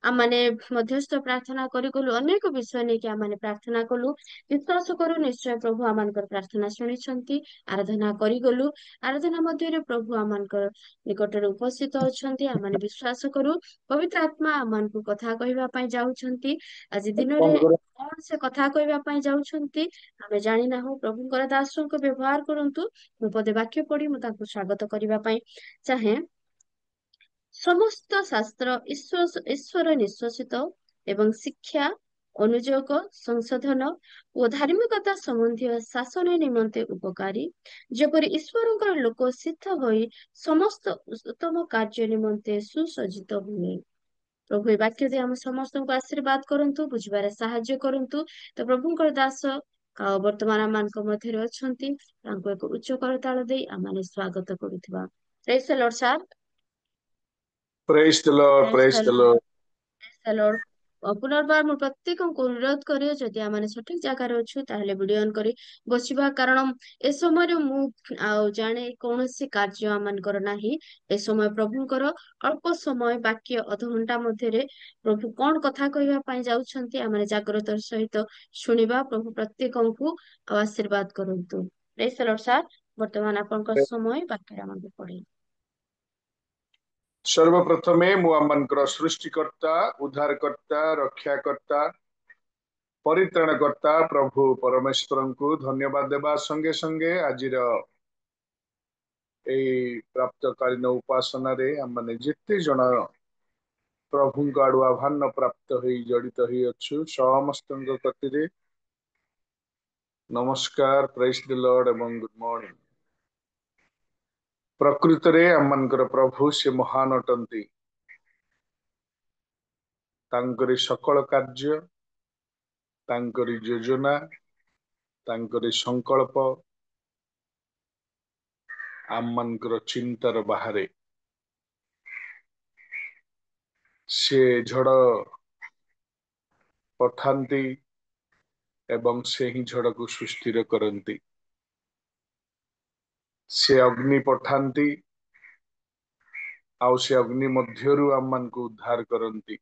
ଆମମାନେ ମଧ୍ୟସ୍ଥ ପ୍ରାର୍ଥନା କରିଗଲୁ, ଅନେକ ବିଷୟ ନେଇକି ଆମମାନେ ପ୍ରାର୍ଥନା କଲୁ। ବିଶ୍ୱାସ କରୁ ନିଶ୍ଚୟ ପ୍ରଭୁ ଆମମାନଙ୍କର ପ୍ରାର୍ଥନା ଶୁଣିଛନ୍ତି। ଆରାଧନା କରିଗଲୁ, ଆରାଧନା ମଧ୍ୟରେ ପ୍ରଭୁ ଆମମାନଙ୍କର ନିକଟରେ ଉପସ୍ଥିତ ଅଛନ୍ତି। ଆମମାନେ ବିଶ୍ୱାସ କରୁ ପବିତ୍ର ଆତ୍ମା ଆମମାନଙ୍କୁ କଥା କହିବା ପାଇଁ ଯାଉଛନ୍ତି। ଆଜି ଦିନରେ କଣ ସେ କଥା କହିବା ପାଇଁ ଯାଉଛନ୍ତି ଆମେ ଜାଣିନାହୁଁ। ପ୍ରଭୁଙ୍କର ଦାସଙ୍କୁ ବ୍ୟବହାର କରନ୍ତୁ। ମୁଁ ପଦେ ବାକ୍ୟ ପଢି ମୁଁ ତାଙ୍କୁ ସ୍ୱାଗତ କରିବା ପାଇଁ ଚାହେଁ। ସମସ୍ତ ଶାସ୍ତ୍ର ଈଶ୍ୱର ନିଶ୍ୱାସିତ ଏବଂ ଶିକ୍ଷା, ଅନୁଯୋଗ, ସଂଶୋଧନ ଓ ଧାର୍ମିକତା ସମ୍ବନ୍ଧୀୟ ଶାସନ ନିମନ୍ତେ ଉପକାରୀ, ଯେପରି ଈଶ୍ୱରଙ୍କର ଲୋକ ସିଦ୍ଧ ହୋଇ ସମସ୍ତ ଉତ୍ତମ କାର୍ଯ୍ୟ ନିମନ୍ତେ ସୁସଜ୍ଜିତ ହୁଏ। ପ୍ରଭୁ ଏ ବାକ୍ୟ ଦେଇ ଆମ ସମସ୍ତଙ୍କୁ ଆଶୀର୍ବାଦ କରନ୍ତୁ, ବୁଝିବାରେ ସାହାଯ୍ୟ କରନ୍ତୁ। ତ ପ୍ରଭୁଙ୍କର ଦାସ ବର୍ତ୍ତମାନ ଆମମାନଙ୍କ ମଧ୍ୟରେ ଅଛନ୍ତି, ତାଙ୍କୁ ଏକ ଉଚ୍ଚ କରତାଳ ଦେଇ ଆମମାନେ ସ୍ୱାଗତ କରୁଥିବା। Praise the Lord sir. Praise the Lord. Praise Praise the the Lord. Lord. Praise the Lord. पुनर्बार मु प्रत्येक अनुरोध करे जदि आम सठिक जगार अच्छु ताहले वीडियो ऑन करी बसिबा कारण ए समय मु जाने कौन कार्य आमनकर नाही। ए समय प्रभुंकर अल्प समय बाकी अध घंटा मध्य प्रभु कौन कथा कहवा पाई जाउछंती आम जाग्रत सहित शुणिबा। प्रभु प्रत्येक को आशीर्वाद करंतु। Praise the Lord sir. वर्तमान आपन समय बाकी आम पढ़े। सर्वप्रथमे मु आमनकर सृष्टिकर्ता उद्धारकर्ता रक्षाकर्ता परित्राणकर्ता प्रभु परमेश्वर को धन्यवाद देवा संगे संगे आज प्राप्तकालीन उपासना रे आम जिते जन प्रभु आड़ू आह्वान प्राप्त हो जड़ित हो समस्त गति नमस्कार प्रेज द लॉर्ड एवं गुड मॉर्निंग। प्रकृत रे आमनकर प्रभु से महान अटंती तांकरी सकल कार्य तांकरी योजना तांकरी संकल्प आमनकर चिंतार बाहरे से झड़ पठांती एवं से ही झड़ को सुस्थिर करती। से अग्नि पठांती आउ से अग्नि मध्यरु आमन को उद्धार करती।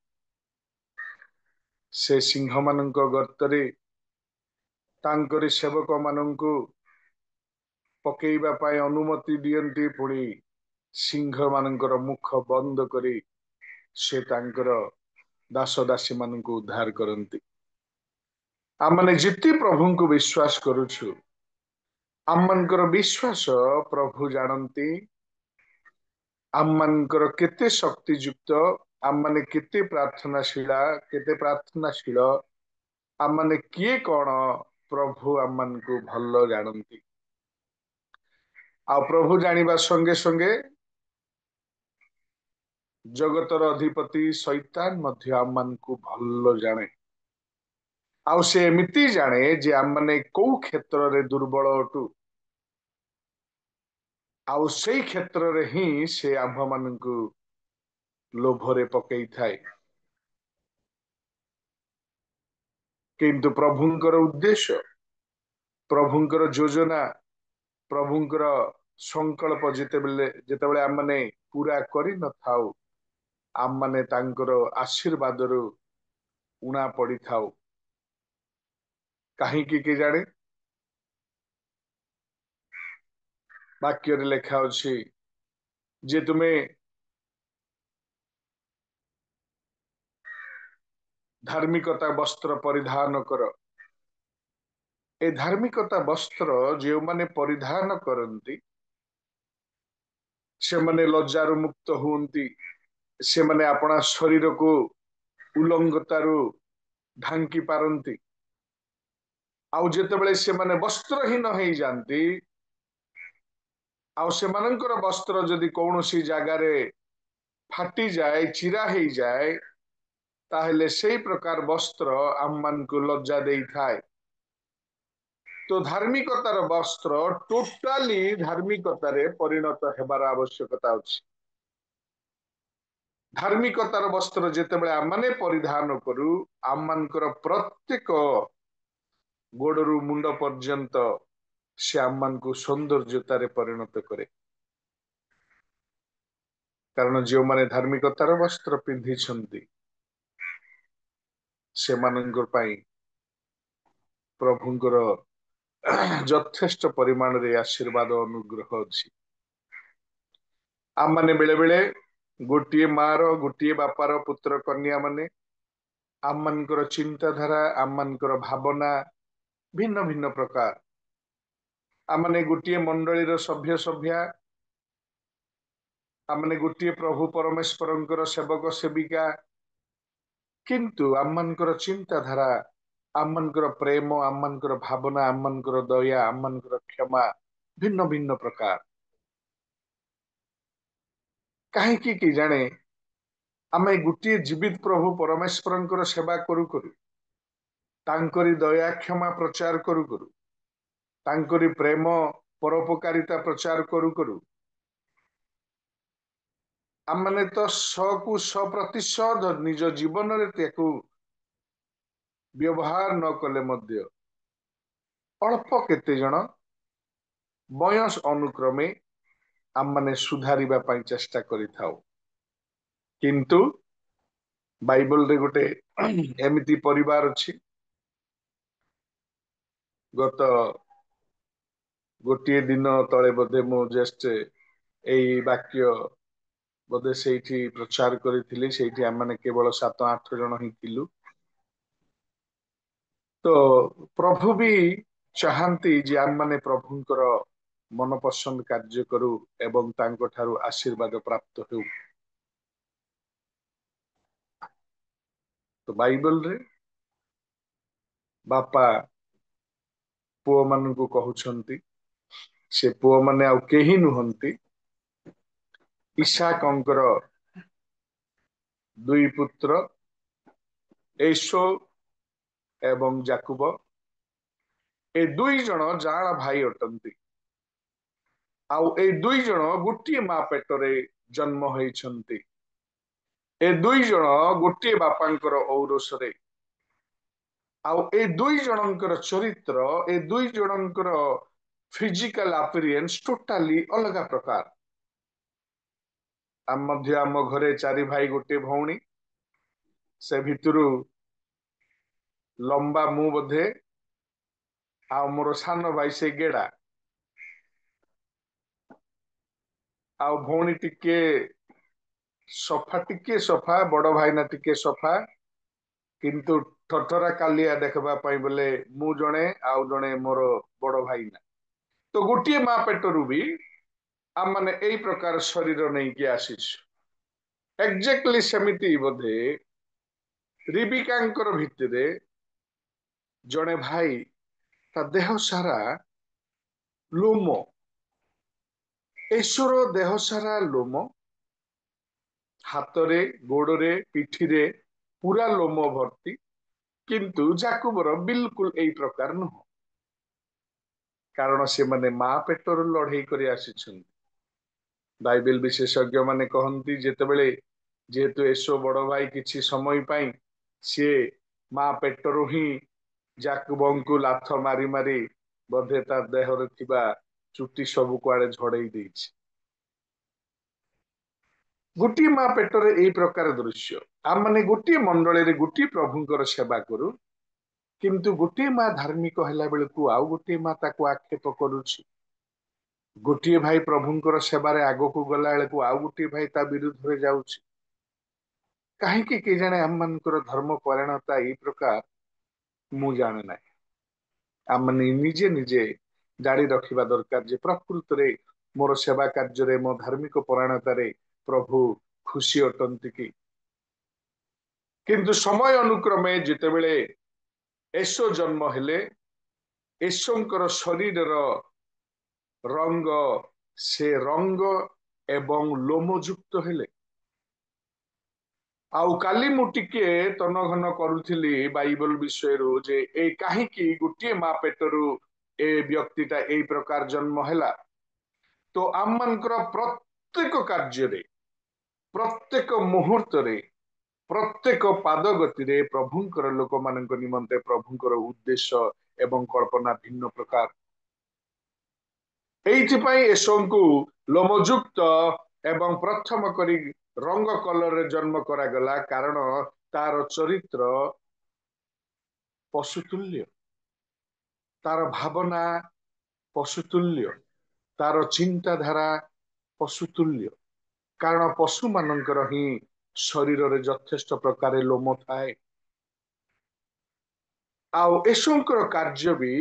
से सिंह मानक गर्तरे तांकरी सेवक मानंकु पकेइबा पाए अनुमति दियंती पुणी सिंह मानकर मुख बंद करी से तांकर दास दासी मानंकु उद्धार करती। आमने जिति प्रभु को विश्वास करुछु आमनकर विश्वास प्रभु जानती आमनकर केते शक्तियुक्त आमने केते प्रार्थनाशील आमने किए कौन प्रभु आमन को भल जानती। आ प्रभु जानिबा संगे संगे जगतर अधिपति शैतान मध्य आमन को भल जाने आउ से एमिति जाने जे आमने कौ क्षेत्र रे दुर्बल अटु आउ से क्षेत्र रे ही से आम्भ मान को लोभरे पकई थाए। किंतु प्रभुंकर उद्देश्य प्रभुंकर योजना प्रभुंकर संकल्प जेतेबेले आमने पूरा करि न थाउ आमने तांकर आशीर्वाद रु उणा पड़ी थाउ। कहीं के जाने वाक्य लेखा अछि जे तुम्हें धार्मिकता वस्त्र परिधान कर। ए धार्मिकता वस्त्र जो माने परिधान करती से माने लज्जारु मुक्त हुंती से माने अपना शरीर को उलंगतारु ढांकी पारंती। आउ जेतेबेले से माने वस्त्रहीन हो जाती आउ से मानकर वस्त्र जदि कौनसी जगारे फाटी जाए चिरा हो जाए ताहले से प्रकार वस्त्र आम मान को लज्जा दे थाए। तो धार्मिकतार वस्त्र टोटाली धार्मिकतार परिणत हेबार आवश्यकता अछि। धार्मिकतार वस्त्र जेतेबेले आमने परिधान करू आम मानकर प्रत्येक गोड़रू मुंड पर्यंत से आम मान को सौंदर्यतार परिणत करे। कारण जो माने धार्मिकतार वस्त्र पिंधि छंती से मानकर पाई प्रभुंकर यथेष्ट परिमाण रे आशीर्वाद अनुग्रह अछि। आम माने बेले बेले गोटे मार गोटे बापार पुत्र कन्या माने आम मानकर चिंताधारा आम मानकर भावना भिन्न भिन्न प्रकार। आम माने गोटे मंडलीर सभ्य सभ्या आम माने गोटे प्रभु परमेश्वरंकर सेवक सेविका किंतु आम मानकर चिंताधारा आम मानकर प्रेम आम मानकर भावना आम मानकर दया आम मानकर क्षमा भिन्न भिन्न प्रकार। कहीं कि जाने आमे गोटे जीवित प्रभु परमेश्वरंकर सेवा करू करू तांकरी दया क्षमा प्रचार करू करू तांकरी प्रेम परोपकारिता प्रचार करू करू आम माने तो 100 को 100% निज जीवन रे तेकु ବ୍ୟବହାର ନ କଲେ ମଧ୍ୟ ଅଳ୍ପ କେତେ ଜଣ ବୟସ ଅନୁକ୍ରମେ ଆମମାନେ ସୁଧାରିବା ପାଇଁ ଚେଷ୍ଟା କରିଥାଉ। କିନ୍ତୁ ବାଇବଲରେ ଗୋଟେ ଏମିତି ପରିବାର ଅଛି, ଗତ ଗୋଟିଏ ଦିନ ତଳେ ବୋଧେ ମୁଁ ଜଷ୍ଟ ଏଇ ବାକ୍ୟ ବୋଧେ ସେଇଠି ପ୍ରଚାର କରିଥିଲି। ସେଇଠି ଆମମାନେ କେବଳ 7-8 ଜଣ ହିଁ ଥିଲୁ। ତ ପ୍ରଭୁ ବି ଚାହାନ୍ତି ଯେ ଆମମାନେ ପ୍ରଭୁଙ୍କର ମନପସନ୍ଦ କାର୍ଯ୍ୟ କରୁ ଏବଂ ତାଙ୍କ ଠାରୁ ଆଶୀର୍ବାଦ ପ୍ରାପ୍ତ ହେଉ। ତ ବାଇବଲରେ ବାପା ପୁଅ ମାନଙ୍କୁ କହୁଛନ୍ତି, ସେ ପୁଅମାନେ ଆଉ କେହି ନୁହନ୍ତି, ଇସାକଙ୍କର 2 ପୁତ୍ର ଏସୋ ଏବଂ ଯାକୁବ। ଏ 2 ଜଣ ଯାଆଁଳା ଭାଇ ଅଟନ୍ତି। ଆଉ ଏ 2 ଜଣ ଗୋଟିଏ ମା ପେଟରେ ଜନ୍ମ ହୋଇଛନ୍ତି। ଏ 2 ଜଣ ଗୋଟିଏ ବାପାଙ୍କର ଔରସରେ। ଆଉ ଏ 2 ଜଣଙ୍କର ଚରିତ୍ର, ଏ 2 ଜଣଙ୍କର ଫିଜିକାଲ ଆପିରିଏନ୍ସ ଟୋଟାଲି ଅଲଗା ପ୍ରକାର। ଆମ ଘରେ 4 ଭାଇ 1 ଭଉଣୀ। ସେ ଭିତରୁ ଲମ୍ବା ମୁଁ ବୋଧେ, ଆଉ ମୋର ସାନ ଭାଇ ସେ ଗେଡା, ଆଉ ଭଉଣୀ ଟିକେ ସଫା, ବଡ ଭାଇନା ଟିକେ ସଫା, କିନ୍ତୁ ଠଠରା କାଲିଆ ଦେଖବା ପାଇଁ ବୋଲେ ମୁଁ ଜଣେ, ଆଉ ଜଣେ ମୋର ବଡ ଭାଇନା। ତ ଗୋଟିଏ ମା ପେଟରୁ ବି ଆମମାନେ ଏଇ ପ୍ରକାର ଶରୀର ନେଇକି ଆସିଛୁ। ଏକ୍ଜାକ୍ଟଲି ସେମିତି ବୋଧେ ରିବିକାଙ୍କର ଭିତରେ ଜଣେ ଭାଇ, ତା ଦେହ ସାରା ଲୋମ, ଏସୋର ଦେହ ସାରା ଲୋମ, ହାତରେ, ଗୋଡରେ, ପିଠିରେ ପୁରା ଲୋମ ଭର୍ତ୍ତି। କିନ୍ତୁ ଯାକୁବର ବିଲକୁଲ ଏଇ ପ୍ରକାର ନୁହଁ, କାରଣ ସେମାନେ ମା ପେଟରୁ ଲଢେଇ କରି ଆସିଛନ୍ତି। ବାଇବେଲ ବିଶେଷଜ୍ଞ ମାନେ କହନ୍ତି, ଯେହେତୁ ଏସୋ ବଡ ଭାଇ କିଛି ସମୟ ପାଇଁ ସିଏ ମା ପେଟରୁ ହିଁ ଯାକୁବଙ୍କୁ ଲାଥ ମାରି ମାରି ବୋଧେ ତା ଦେହରେ ଥିବା ଚୁଟି ସବୁ କୁଆଡେ ଝଡେଇ ଦେଇଛି। ଗୋଟିଏ ମା ପେଟରେ ଏଇ ପ୍ରକାର ଦୃଶ୍ୟ। ଆମମାନେ ଗୋଟିଏ ମଣ୍ଡଳୀରେ ଗୋଟିଏ ପ୍ରଭୁଙ୍କର ସେବା କରୁ, କିନ୍ତୁ ଗୋଟିଏ ମା ଧାର୍ମିକ ହେଲା ବେଳକୁ ଆଉ ଗୋଟିଏ ମା ତାକୁ ଆକ୍ଷେପ କରୁଛି। ଗୋଟିଏ ଭାଇ ପ୍ରଭୁଙ୍କର ସେବାରେ ଆଗକୁ ଗଲା ବେଳକୁ ଆଉ ଗୋଟିଏ ଭାଇ ତା ବିରୁଦ୍ଧରେ ଯାଉଛି। କାହିଁକି କେଜାଣେ ଆମମାନଙ୍କର ଧର୍ମ ପରାୟଣତା ଏଇ ପ୍ରକାର, ମୁଁ ଜାଣେ ନାହିଁ। ଆମମାନେ ନିଜେ ଜାଣି ରଖିବା ଦରକାର ଯେ ପ୍ରକୃତରେ ମୋର ସେବା କାର୍ଯ୍ୟରେ, ମୋ ଧାର୍ମିକ ପରାୟଣତାରେ ପ୍ରଭୁ ଖୁସି ଅଟନ୍ତି କି? କିନ୍ତୁ ସମୟ ଅନୁକ୍ରମେ ଯେତେବେଳେ ଏସୋ ଜନ୍ମ ହେଲେ, ଏସୋଙ୍କର ଶରୀରର ରଙ୍ଗ, ସେ ରଙ୍ଗ ଏବଂ ଲୋମଯୁକ୍ତ ହେଲେ। ଆଉ କାଲି ମୁଁ ଟିକେ ତନଘନ କରୁଥିଲି ବାଇବଲ ବିଷୟରୁ, ଯେ ଏଇ କାହିଁକି ଗୋଟିଏ ମା ପେଟରୁ ଏ ବ୍ୟକ୍ତିଟା ଏଇ ପ୍ରକାର ଜନ୍ମ ହେଲା। ତ ଆମମାନଙ୍କର ପ୍ରତ୍ୟେକ କାର୍ଯ୍ୟରେ, ପ୍ରତ୍ୟେକ ମୁହୂର୍ତ୍ତରେ, ପ୍ରତ୍ୟେକ ପାଦ ଗତିରେ ପ୍ରଭୁଙ୍କର ଲୋକମାନଙ୍କ ନିମନ୍ତେ ପ୍ରଭୁଙ୍କର ଉଦ୍ଦେଶ୍ୟ ଏବଂ କଳ୍ପନା ଭିନ୍ନ ପ୍ରକାର। ଏଇଥିପାଇଁ ଏସୋଙ୍କୁ ଲୋମଯୁକ୍ତ ଏବଂ ପ୍ରଥମ କରି ରଙ୍ଗ କଲରରେ ଜନ୍ମ କରାଗଲା, କାରଣ ତାର ଚରିତ୍ର ପଶୁତୁଲ୍ୟ, ତାର ଭାବନା ପଶୁତୁଲ୍ୟ, ତାର ଚିନ୍ତାଧାରା ପଶୁତୁଲ୍ୟ। କାରଣ ପଶୁ ମାନଙ୍କର ହିଁ ଶରୀରରେ ଯଥେଷ୍ଟ ପ୍ରକାର ଲୋମ ଥାଏ। ଆଉ ଏସୋଙ୍କର କାର୍ଯ୍ୟ ବି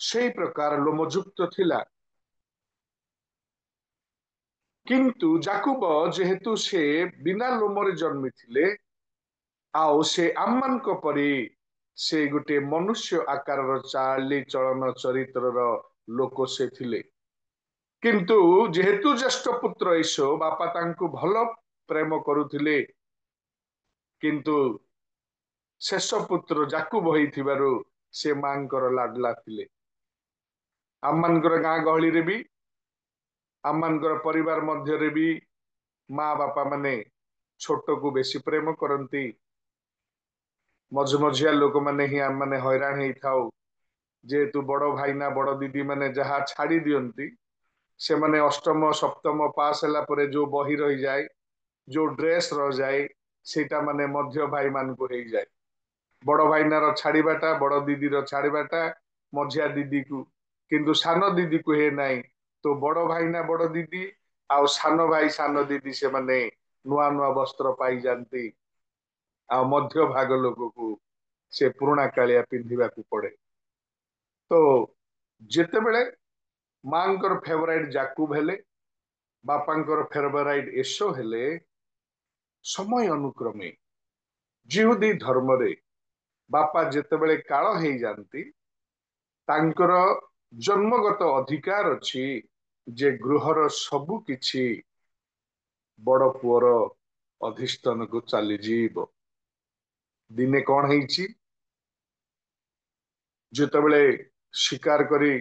ସେଇ ପ୍ରକାର ଲୋମଯୁକ୍ତ ଥିଲା। କିନ୍ତୁ ଯାକୁବ ଯେହେତୁ ସେ ବିନା ଲୋମରେ ଜନ୍ମିଥିଲେ, ଆଉ ସେ ଆମମାନଙ୍କ ପରି ସେ ଗୋଟେ ମନୁଷ୍ୟ ଆକାରର ଚାଲିଚଳନ ଚରିତ୍ରର ଲୋକ ସେ ଥିଲେ। କିନ୍ତୁ ଯେହେତୁ ଜ୍ୟେଷ୍ଠ ପୁତ୍ର ଏସୋ, ବାପା ତାଙ୍କୁ ଭଲ ପ୍ରେମ କରୁଥିଲେ, କିନ୍ତୁ ଶେଷ ପୁତ୍ର ଯାକୁବ ହେଇଥିବାରୁ ସେ ମାଙ୍କର ଲାଡଲା ଥିଲେ। ଆମମାନଙ୍କର ଗାଁ ଗହଳିରେ ବି, ଆମମାନଙ୍କର ପରିବାର ମଧ୍ୟରେ ବି ମା ବାପା ମାନେ ଛୋଟକୁ ବେଶୀ ପ୍ରେମ କରନ୍ତି। मझ मझिया लोक मैंने ही आम मैंने हैरान ही थाउ जेहेतु बड़ भाई ना बड़ दीदी मैंने जहाँ छाड़ी दियंती से माने अष्टम सप्तम पास हैला परे जो बही रही जाए जो ड्रेस रह जाए सेटा माने मध्य भाई मान को हो जाए बड़ भाई नार छाड़ाटा बड़ दीदी छाड़ाटा मझिया दीदी को किंतु सान दीदी को हे नाई तो बड़ भाई ना बड़ दीदी आउ सान भाई सान दीदी से माने नुआ नुआ वस्त्र पाई जाती आ मध्य भाग लोक को से पुराणा कालिया पिंधिबा को पड़े तो जेतेबेले मांकर फेवराइट जाकुब हेले बापांकर फेवराइट एसो हेले समय अनुक्रमे जिहुदी धर्म रे बापा जेतेबेले काल हेई जानती तांकर जन्मगत अधिकार अछि जे गृहर सबु किछि बड़ पुअर अधिष्ठान को चली जीव दिने कौन हेइछि जेतेबेले शिकार करी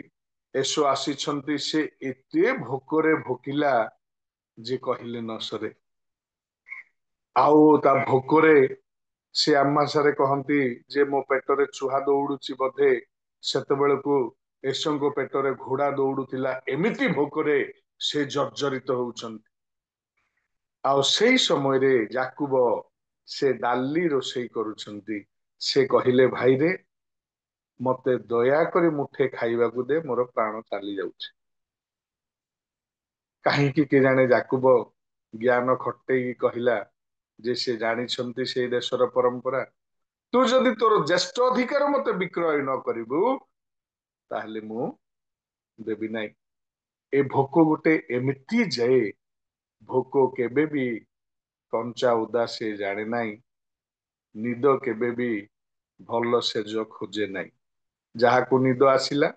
एसो आसीछंती से एते भोकरे भोकिला जे कहिले न सरे आउ ता भोकरे से आम्मा सारे कहती जे मो पेटरे चुहा दौड़ुची बधे सेतेबेलକୁ एसोंको पेटरे घोड़ा दौड़ुथिला एमिति भोकरे से जर्जरित होउछंती आउ सेई समय रे याकूब से डाली रोषेई करुछंती से कहिले भाई रे मते दया करी मुठे खाइबाकू दे मोर प्राण चाली जाउछ काहेकि के जाने याकूब ज्ञान खट्टेई कहिला जे से जानिछंती से देशर परंपरा तू जदि तोर ज्येष्ठ अधिकार मते विक्रय न करिबु ताहले मु देबी नाही ए भोक गोटे एमिति जाए भोक केबे भी कंचा उदा से जाने नाही निद केबे भी भल से जो खोजे नाही जहा को निद आसिला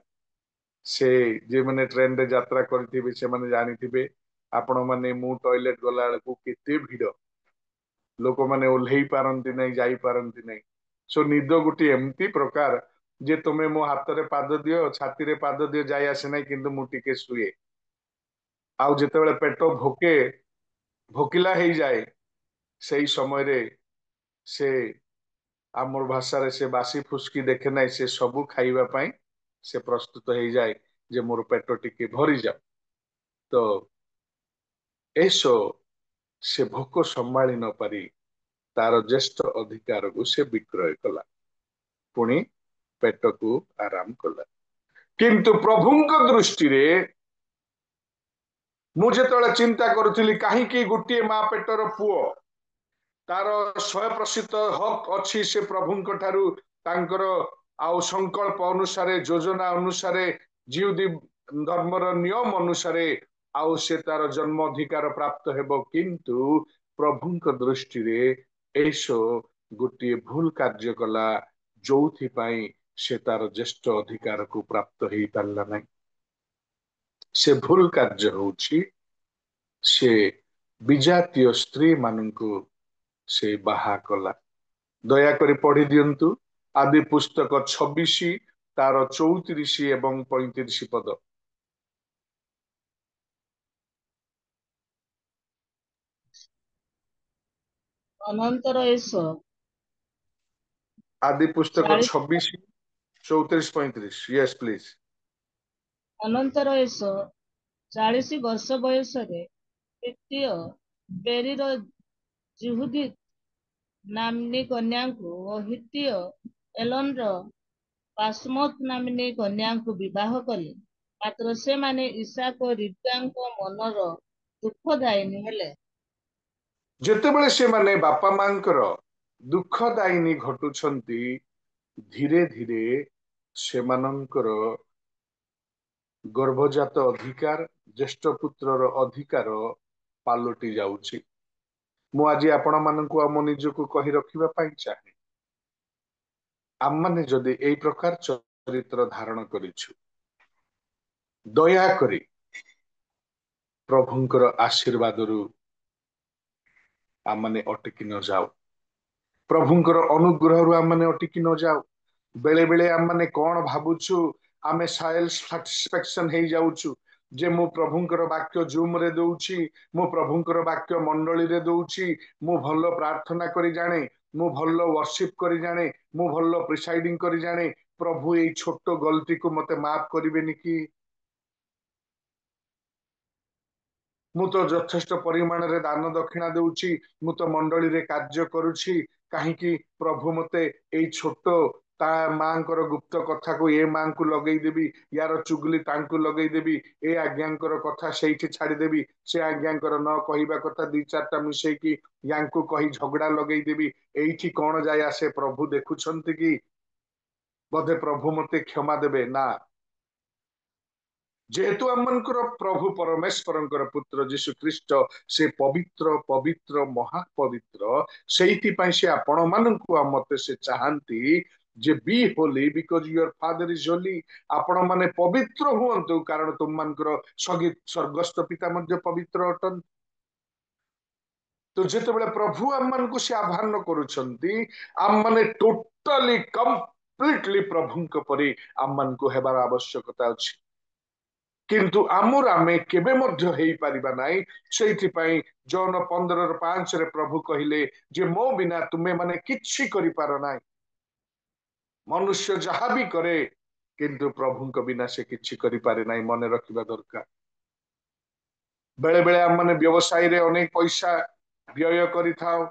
से जे माने ट्रेन रे यात्रा करथिबे से माने जानिथिबे आपण माने मु टॉयलेट गला बेलକୁ केते भिड़ लोक माने ओल्हेई पारंती नाही जाई पारंती नाही सो निद गोटे एमती प्रकार जे तुमे मो हाथ रे पाद दियो छाती रे पाद दियो जाय आसे नाही किंतु मु टिके सुए आउ जेतेबेले पेट भोके भोकिला हेई जाए सेई समय रे से आमर भाषा रे से बासी फुसकी देखे नाही से सबु खाइबा पई से प्रस्तुत हेई जाए जे मोर पेट टिके भरी जा तो एसो से भोक संभाली न पारी तार ज्येष्ठ अधिकार को से विक्रय कला पुणी पेट को आराम कला किंतु प्रभुंक दृष्टि रे मु जेतले चिंता करुଥିଲି काहीकि गोटे मा पेटर पुओ तार 100% हक अछि से प्रभुंक ठारू तांकर आउ संकल्प अनुसारे योजना अनुसारे जिउदी धर्मर नियम अनुसारे आउ से तार जन्म अधिकार प्राप्त हेबो किंतु प्रभुंक दृष्टि रे एसो गोटे भूल कार्य कला जोथि पाई से तार ज्येष्ठ अधिकार को प्राप्त हेई पारला नाही से भूल कार्य होउछि से विजातीय स्त्री माननकु से बाहा कला दयाकरी पढ़ी दियंतु आदि पुस्तक 26 तार 34 एवं 35 पद ଅନନ୍ତର ଏସ आदि पुस्तक 40 26 34 35 यस प्लीज ଅନନ୍ତର ଏସ 40 ବର୍ଷ ବୟସରେ ତୃତୀୟ ବେରିର ଜିହୁଦୀ ନାମ୍ନୀ କନ୍ୟାଙ୍କୁ ଓ ହିତୀୟ ଏଲନର ପାସମୋତ ନାମ୍ନୀ କନ୍ୟାଙ୍କୁ ବିବାହ କଲେ ମାତ୍ର ସେମାନେ ଇସାକ ଓ ରିବ୍କାଙ୍କ ମନର ଦୁଃଖଦାୟିନୀ ହେଲେ ଯେତେବେଳେ ସେମାନେ ବାପା ମାଙ୍କର ଦୁଃଖଦାୟିନୀ ଘଟୁଛନ୍ତି ଧୀରେ ଧୀରେ ସେମାନଙ୍କର गर्भजात अधिकार ज्येष्ठ पुत्रर अधिकार पालटि जाउछि मु आज आपण मानकु आम निजको कहि रखिबा पाई चाहे आम माने जदि एई प्रकार चरित्र धारण करिछु दया करी प्रभुंकर आशीर्वादरु आम माने अटकी न जाऊ प्रभुंकर अनुग्रहरु आम माने अटकी न जाऊ बेले बेले आम माने कोन भाबुछु आमे सेल्फ सैटिस्फैक्शन हेई जाउछु जे मु प्रभुंकर वाक्य जूम रे दउछि मु प्रभुंकर वाक्य मंडली रे दउछि मु भलो प्रार्थना करी जाने मु भल वर्शिप करी जाने मु भल प्रिसाइडिंग करी जाने प्रभु ये छोट गलती को मते माफ करिवेनी कि मु तो यथेष्ट परिमाण रे दान दक्षिणा देउची मु तो मंडली रे कार्य करूची काहीकि प्रभु मते एई छोट ता मांकर गुप्त कथा को ए मां को लगेई देबी यार चुगली तांकु लगेई देबी ए आज्ञांकर कथा सेठी छाड़ी देबी से आज्ञांकर न कहिबा कथा दी चारटा मिसई की यांकु कही झगड़ा लगेई देबी एठी कोन जाय आसे प्रभु देखुछंती कि बोधे प्रभु मते क्षमा देबे ना जेहेतु आमनकर प्रभु परमेश्वरंकर पुत्र जीशु ख्रीस्ट से पवित्र पवित्र महापवित्र से से आपण मानकु मते से चाहंती जे be holy because your father is holy आपण माने पवित्र हुअंतु कारण तुम मानकर स्वर्गस्थ पिता मध्य पवित्र अटन तो जेतेबेले प्रभु आम मानकु से आह्वान करूछंती आम माने टोटली कंप्लीटली प्रभुंक परि आम मानकु हेबार आवश्यकता अछि किंतु आमर आमे केबे मध्य हेई परिबा नाई सेइथिपाई जॉन 15:5 रे प्रभु कहिले जे मो बिना तुमे माने किछि करि पारो नाई मनुष्य जहा भी करे किंतु प्रभुंक बिना से किछि करि पारे नाई मने रखिबा दरकार बेले बेले आम माने व्यवसाय रे अनेक पैसा व्यय करि थाओ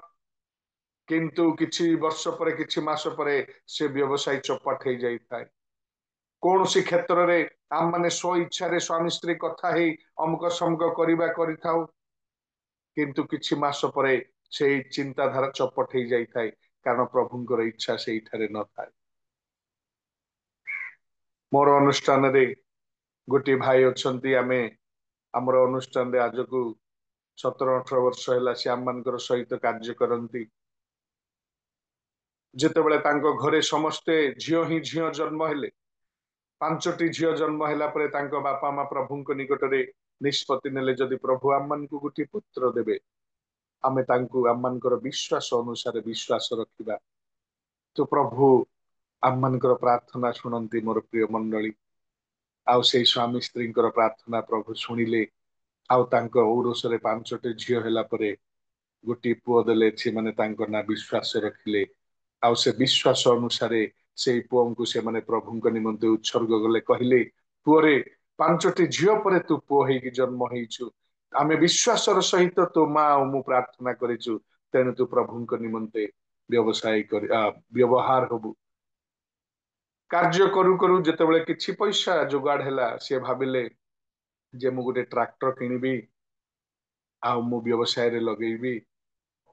किंतु किछि वर्ष परे किछि मास परे से व्यवसाय चौपट हे जाई थाए कौन सी क्षेत्र रे आम माने स्व इच्छा रे स्वामी स्त्री कथा हे अमुक समक करिबा करि थाओ किंतु किछि मास परे से चिंताधारा चौपट हे जाई थाए कारण प्रभुंकर इच्छा से इठारे न थाए मोर अनुष्ठान रे गोटे भाई अछंती आमे हमर अनुष्ठान रे आज को 17-18 वर्ष हैला से आम मानकर सहित कार्य करंती जेतेबेले तांको घरे समस्ते झियो ही झियो जन्म हेले 5टी झियो जन्म हैला परे तांको बापा माँ प्रभुंक निकट रे निष्पत्ति नेले जदि प्रभु आम मान को गोटे पुत्र देबे आमे तांको आम मानकर विश्वास अनुसार विश्वास रखिबा तो प्रभु आम मानकर प्रार्थना सुनंती मोर प्रिय मंडली आउ से स्वामी स्त्री प्रार्थना प्रभु शुणिले आउ तांको औरस रे 5टी झियो हैला परे गोटे पुओ देले से माने तांको ना विश्वास रखिले आउ से विश्वास अनुसार से पुओं को से माने प्रभुंक निमंते उत्सर्ग गले कहले पुओरे 5टी झियो परे तू पुओ हेकी जन्म हेइछु आमे विश्वासर सहित तो माँ और मु प्रार्थना करिछु तेणु तू प्रभुंक निमंते व्यवसाय कर व्यवहार हबु कार्य करू करू जेतेबेले किछि पैसा जुगाड़ हैला से भाबिले जे मु गोटे ट्रैक्टर किनिबी आ मु व्यवसाय रे लगेइबी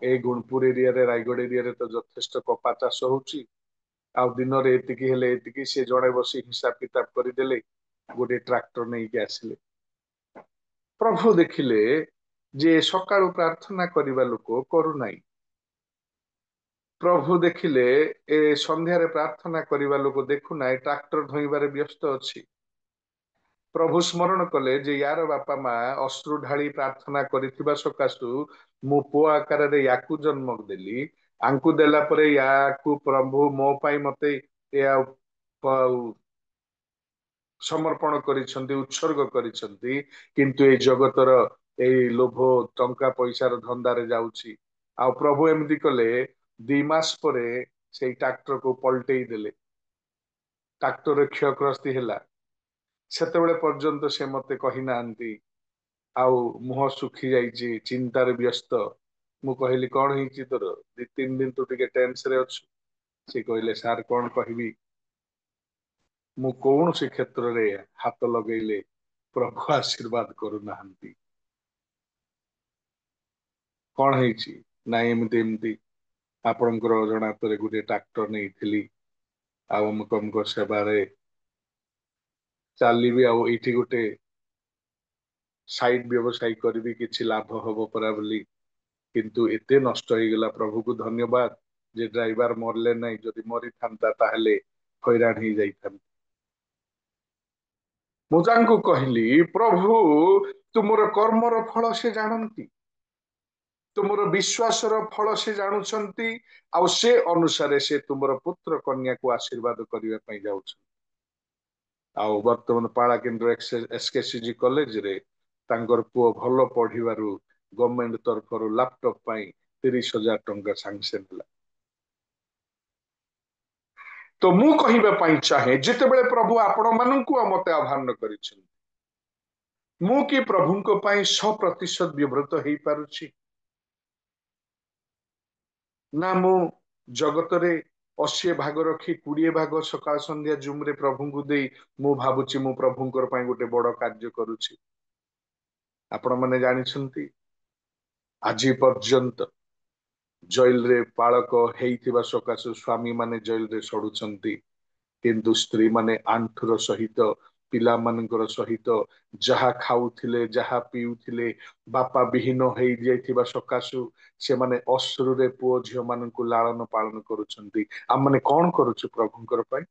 ए गुणपुर एरिया रे रायगढ़ एरिया रे तो यथेष्ट कपा चाष होउची आउ दिन रे एतिकी हेले एतिकी से जड़े बसी हिसाब किताब करदेले गोटे ट्रैक्टर नहीं के आसिले प्रभु देखिले जे सकाळु प्रार्थना करिबा लोक करू नाही प्रभु देखिले ए संध्या रे प्रार्थना करिबा लोक देखु नाही ट्रैक्टर धोइबारे व्यस्त अछि प्रभु स्मरण कले जे यार बापा माँ अश्रु ढाली प्रार्थना करिथिबा सकाशु मु पुओ आकार रे याकु जन्म देली आंकु देला परे याकु प्रभु मो पाई मते या समर्पण करिसंती उत्सर्ग करिसंती किंतु ए जगतर ए लोभ टंका पैसार धंदारे जाउची आ प्रभु एमती कले 2 मास परे से ट्रैक्टर को पलटेई देले ट्रैक्टर क्षयग्रस्ती हैला सेतेबेले पर्यंत से मते कहि नांती आउ मुह सुखी जाइए चिंतार व्यस्त मु कहली कौन ही तोर 2-3 दिन तू टिके टेंस रे अच्छु से कहले सार कौन कहबी मु कौन से क्षेत्र रे हाथ लगेले प्रभु आशीर्वाद करू नाहंती कौन है ना एमती एमती आपणकर अजणातरे गोटे ट्रैक्टर नहीं थिली आमको सेवारे चली आठी गोटे साइड व्यवसाय करी किसी लाभ हम परा बोली किंतु एते नष्ट हो गला प्रभु को धन्यवाद जे ड्राइवर मरले नहीं जदि मरी था ताहले हैरान हो जाता मुझे कहली प्रभु तुमर कर्मर फल से जानती तुमर विश्वासर फल से जानुछंती आ से अनुसार से तुमर पुत्र कन्या को आशीर्वाद करने जाउछ आउ वर्तमान पाड़ा केन्द्र एसकेसीजी कॉलेज रे तांकर पुओ भल पढ़िबारु गवर्नमेंट तरफ लैपटॉप 30,000 टंका सैंक्शन हला तो मु कहबा पई चाहे जितेबेले प्रभु आपण माननकु मते आह्वान करिसेन मु कि प्रभुंको पई 100% विव्रत हेई पारुछि ना मु जगतरे 80 भाग रखी 20 भाग सकाळ संध्या जुमरे प्रभुंकु देई मु भाबुछि मु प्रभुंकर पई गोटे बड़ कार्य करूछि आपण माने जानिछंती आजि पर्यंत जैल रे पालक हेइथिबा सकाशु स्वामी माने जैल रे सडुछंती किंतु स्त्री माने आंठुर सहित पिला मानकर सहित जहा खाउथिले जहा पिउथिले बापा विहीन हेइ जाइथिबा सकाशु से माने अश्रु रे पुओ झियो मानकु लालन पालन करूछंती हम माने कोन करूछु प्रभुंकर पई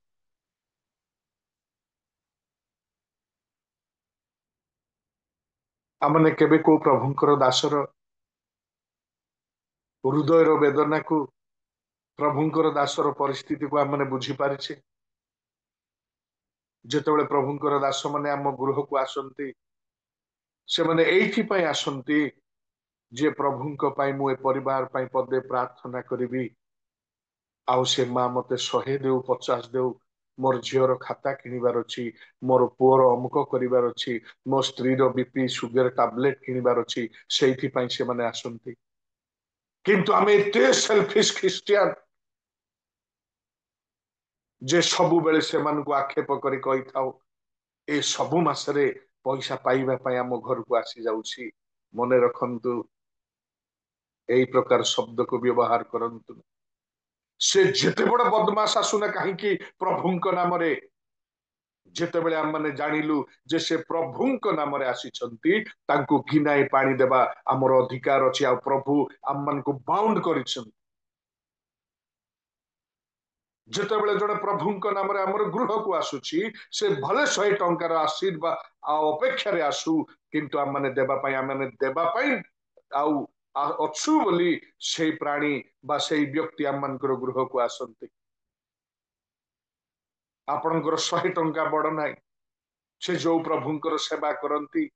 हम माने केबे को प्रभुंकर दासर हृदयर वेदना को प्रभुंकर दासर परिस्थिति को हम माने बुझी पारिछे जेतेबेले प्रभुंकर दास माने आम गृह को आसंती से माने एइथि पई आसंती जे प्रभुंक पई मु ए परिवार पई पदे प्रार्थना करिवि आउ से मां मते 100 देउ 50 देउ मोर झियर खाता किनिबार अछि मोर पुअर अमुक करिबार अछि मो स्त्री रो बीपी सुगर टैबलेट किनिबार अछि सेइथि पई से माने आसंती किंतु आमे एते सेल्फिश क्रिश्चियन जे सबु बेले से मान को आक्षेप करी कहि थाउ ए सबु मासरे पैसा पाइबा पई आम घर को आसी जाउछि मने रखंतु एई प्रकार शब्द को व्यवहार करंतु से जेते बड़ बदमाश आसुना कहीं प्रभुंक नाम रे जेतेबेले आम माने जानिलु जे से प्रभुंक नाम रे आसीछंती तांको घिनाए पानी देबा हमर अधिकार अछि आ प्रभु आम मान को बाउंड करिछन जेतेबेले जड़े प्रभुंक नाम रे हमर गृह को आसुछि से भले 100 टंकार आशीर्वाद आ अपेक्षा रे आसु किंतु आम माने देबा पई आम माने देबा पई आउ अछु बोली से प्राणी बा से व्यक्ति आम मानकर गृह को आसंती आपणकर 100 टंका बड़ नाई से जो प्रभुंकर सेवा करंती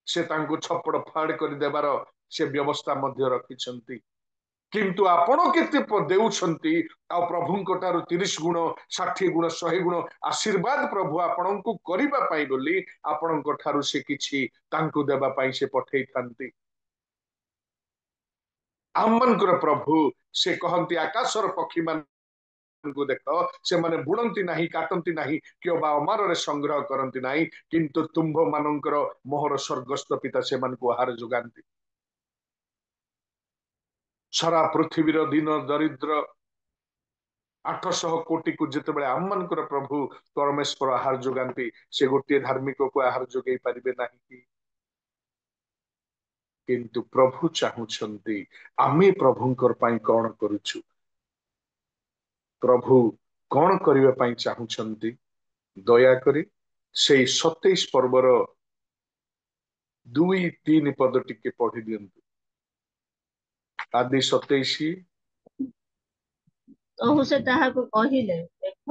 से तांको छपड़ फाड़ कर देबार से व्यवस्था मध्य रखिछंती किंतु आपण केते देउछंती आ प्रभुंक टारु 30 गुण 60 गुण 100 गुण आशीर्वाद प्रभु आपणको करिबा पाई बोली आपणक ठारु से किछि तांको देबा पाई से पठेई थांती आमनकर प्रभु से कहंती आकाशर पक्षी मान को देख से माने बुणंती नाही काटंती नाही कियो बा अमार रे संग्रह करंती नाही किंतु तुम्भ मानकर मोहर स्वर्गस्थ पिता से मान को आहार जोगांती सारा पृथ्वीर दिन दरिद्र 800 कोटी को जितेबेले आम मानकर प्रभु परमेश्वर आहार जोगांती से गोटे धार्मिक को आहार जोगई पारिबे नाही कि किंतु प्रभु चाहुछंती आमे प्रभुंकर पई कोन करूछु प्रभु कोन करिवे पई चाहुछंती दया करी से 27 पर्वर 2-3 पद टिके पढ़ी दियंतु आदि 27 तहु से ताहाକୁ କହିଲେ ଦେଖ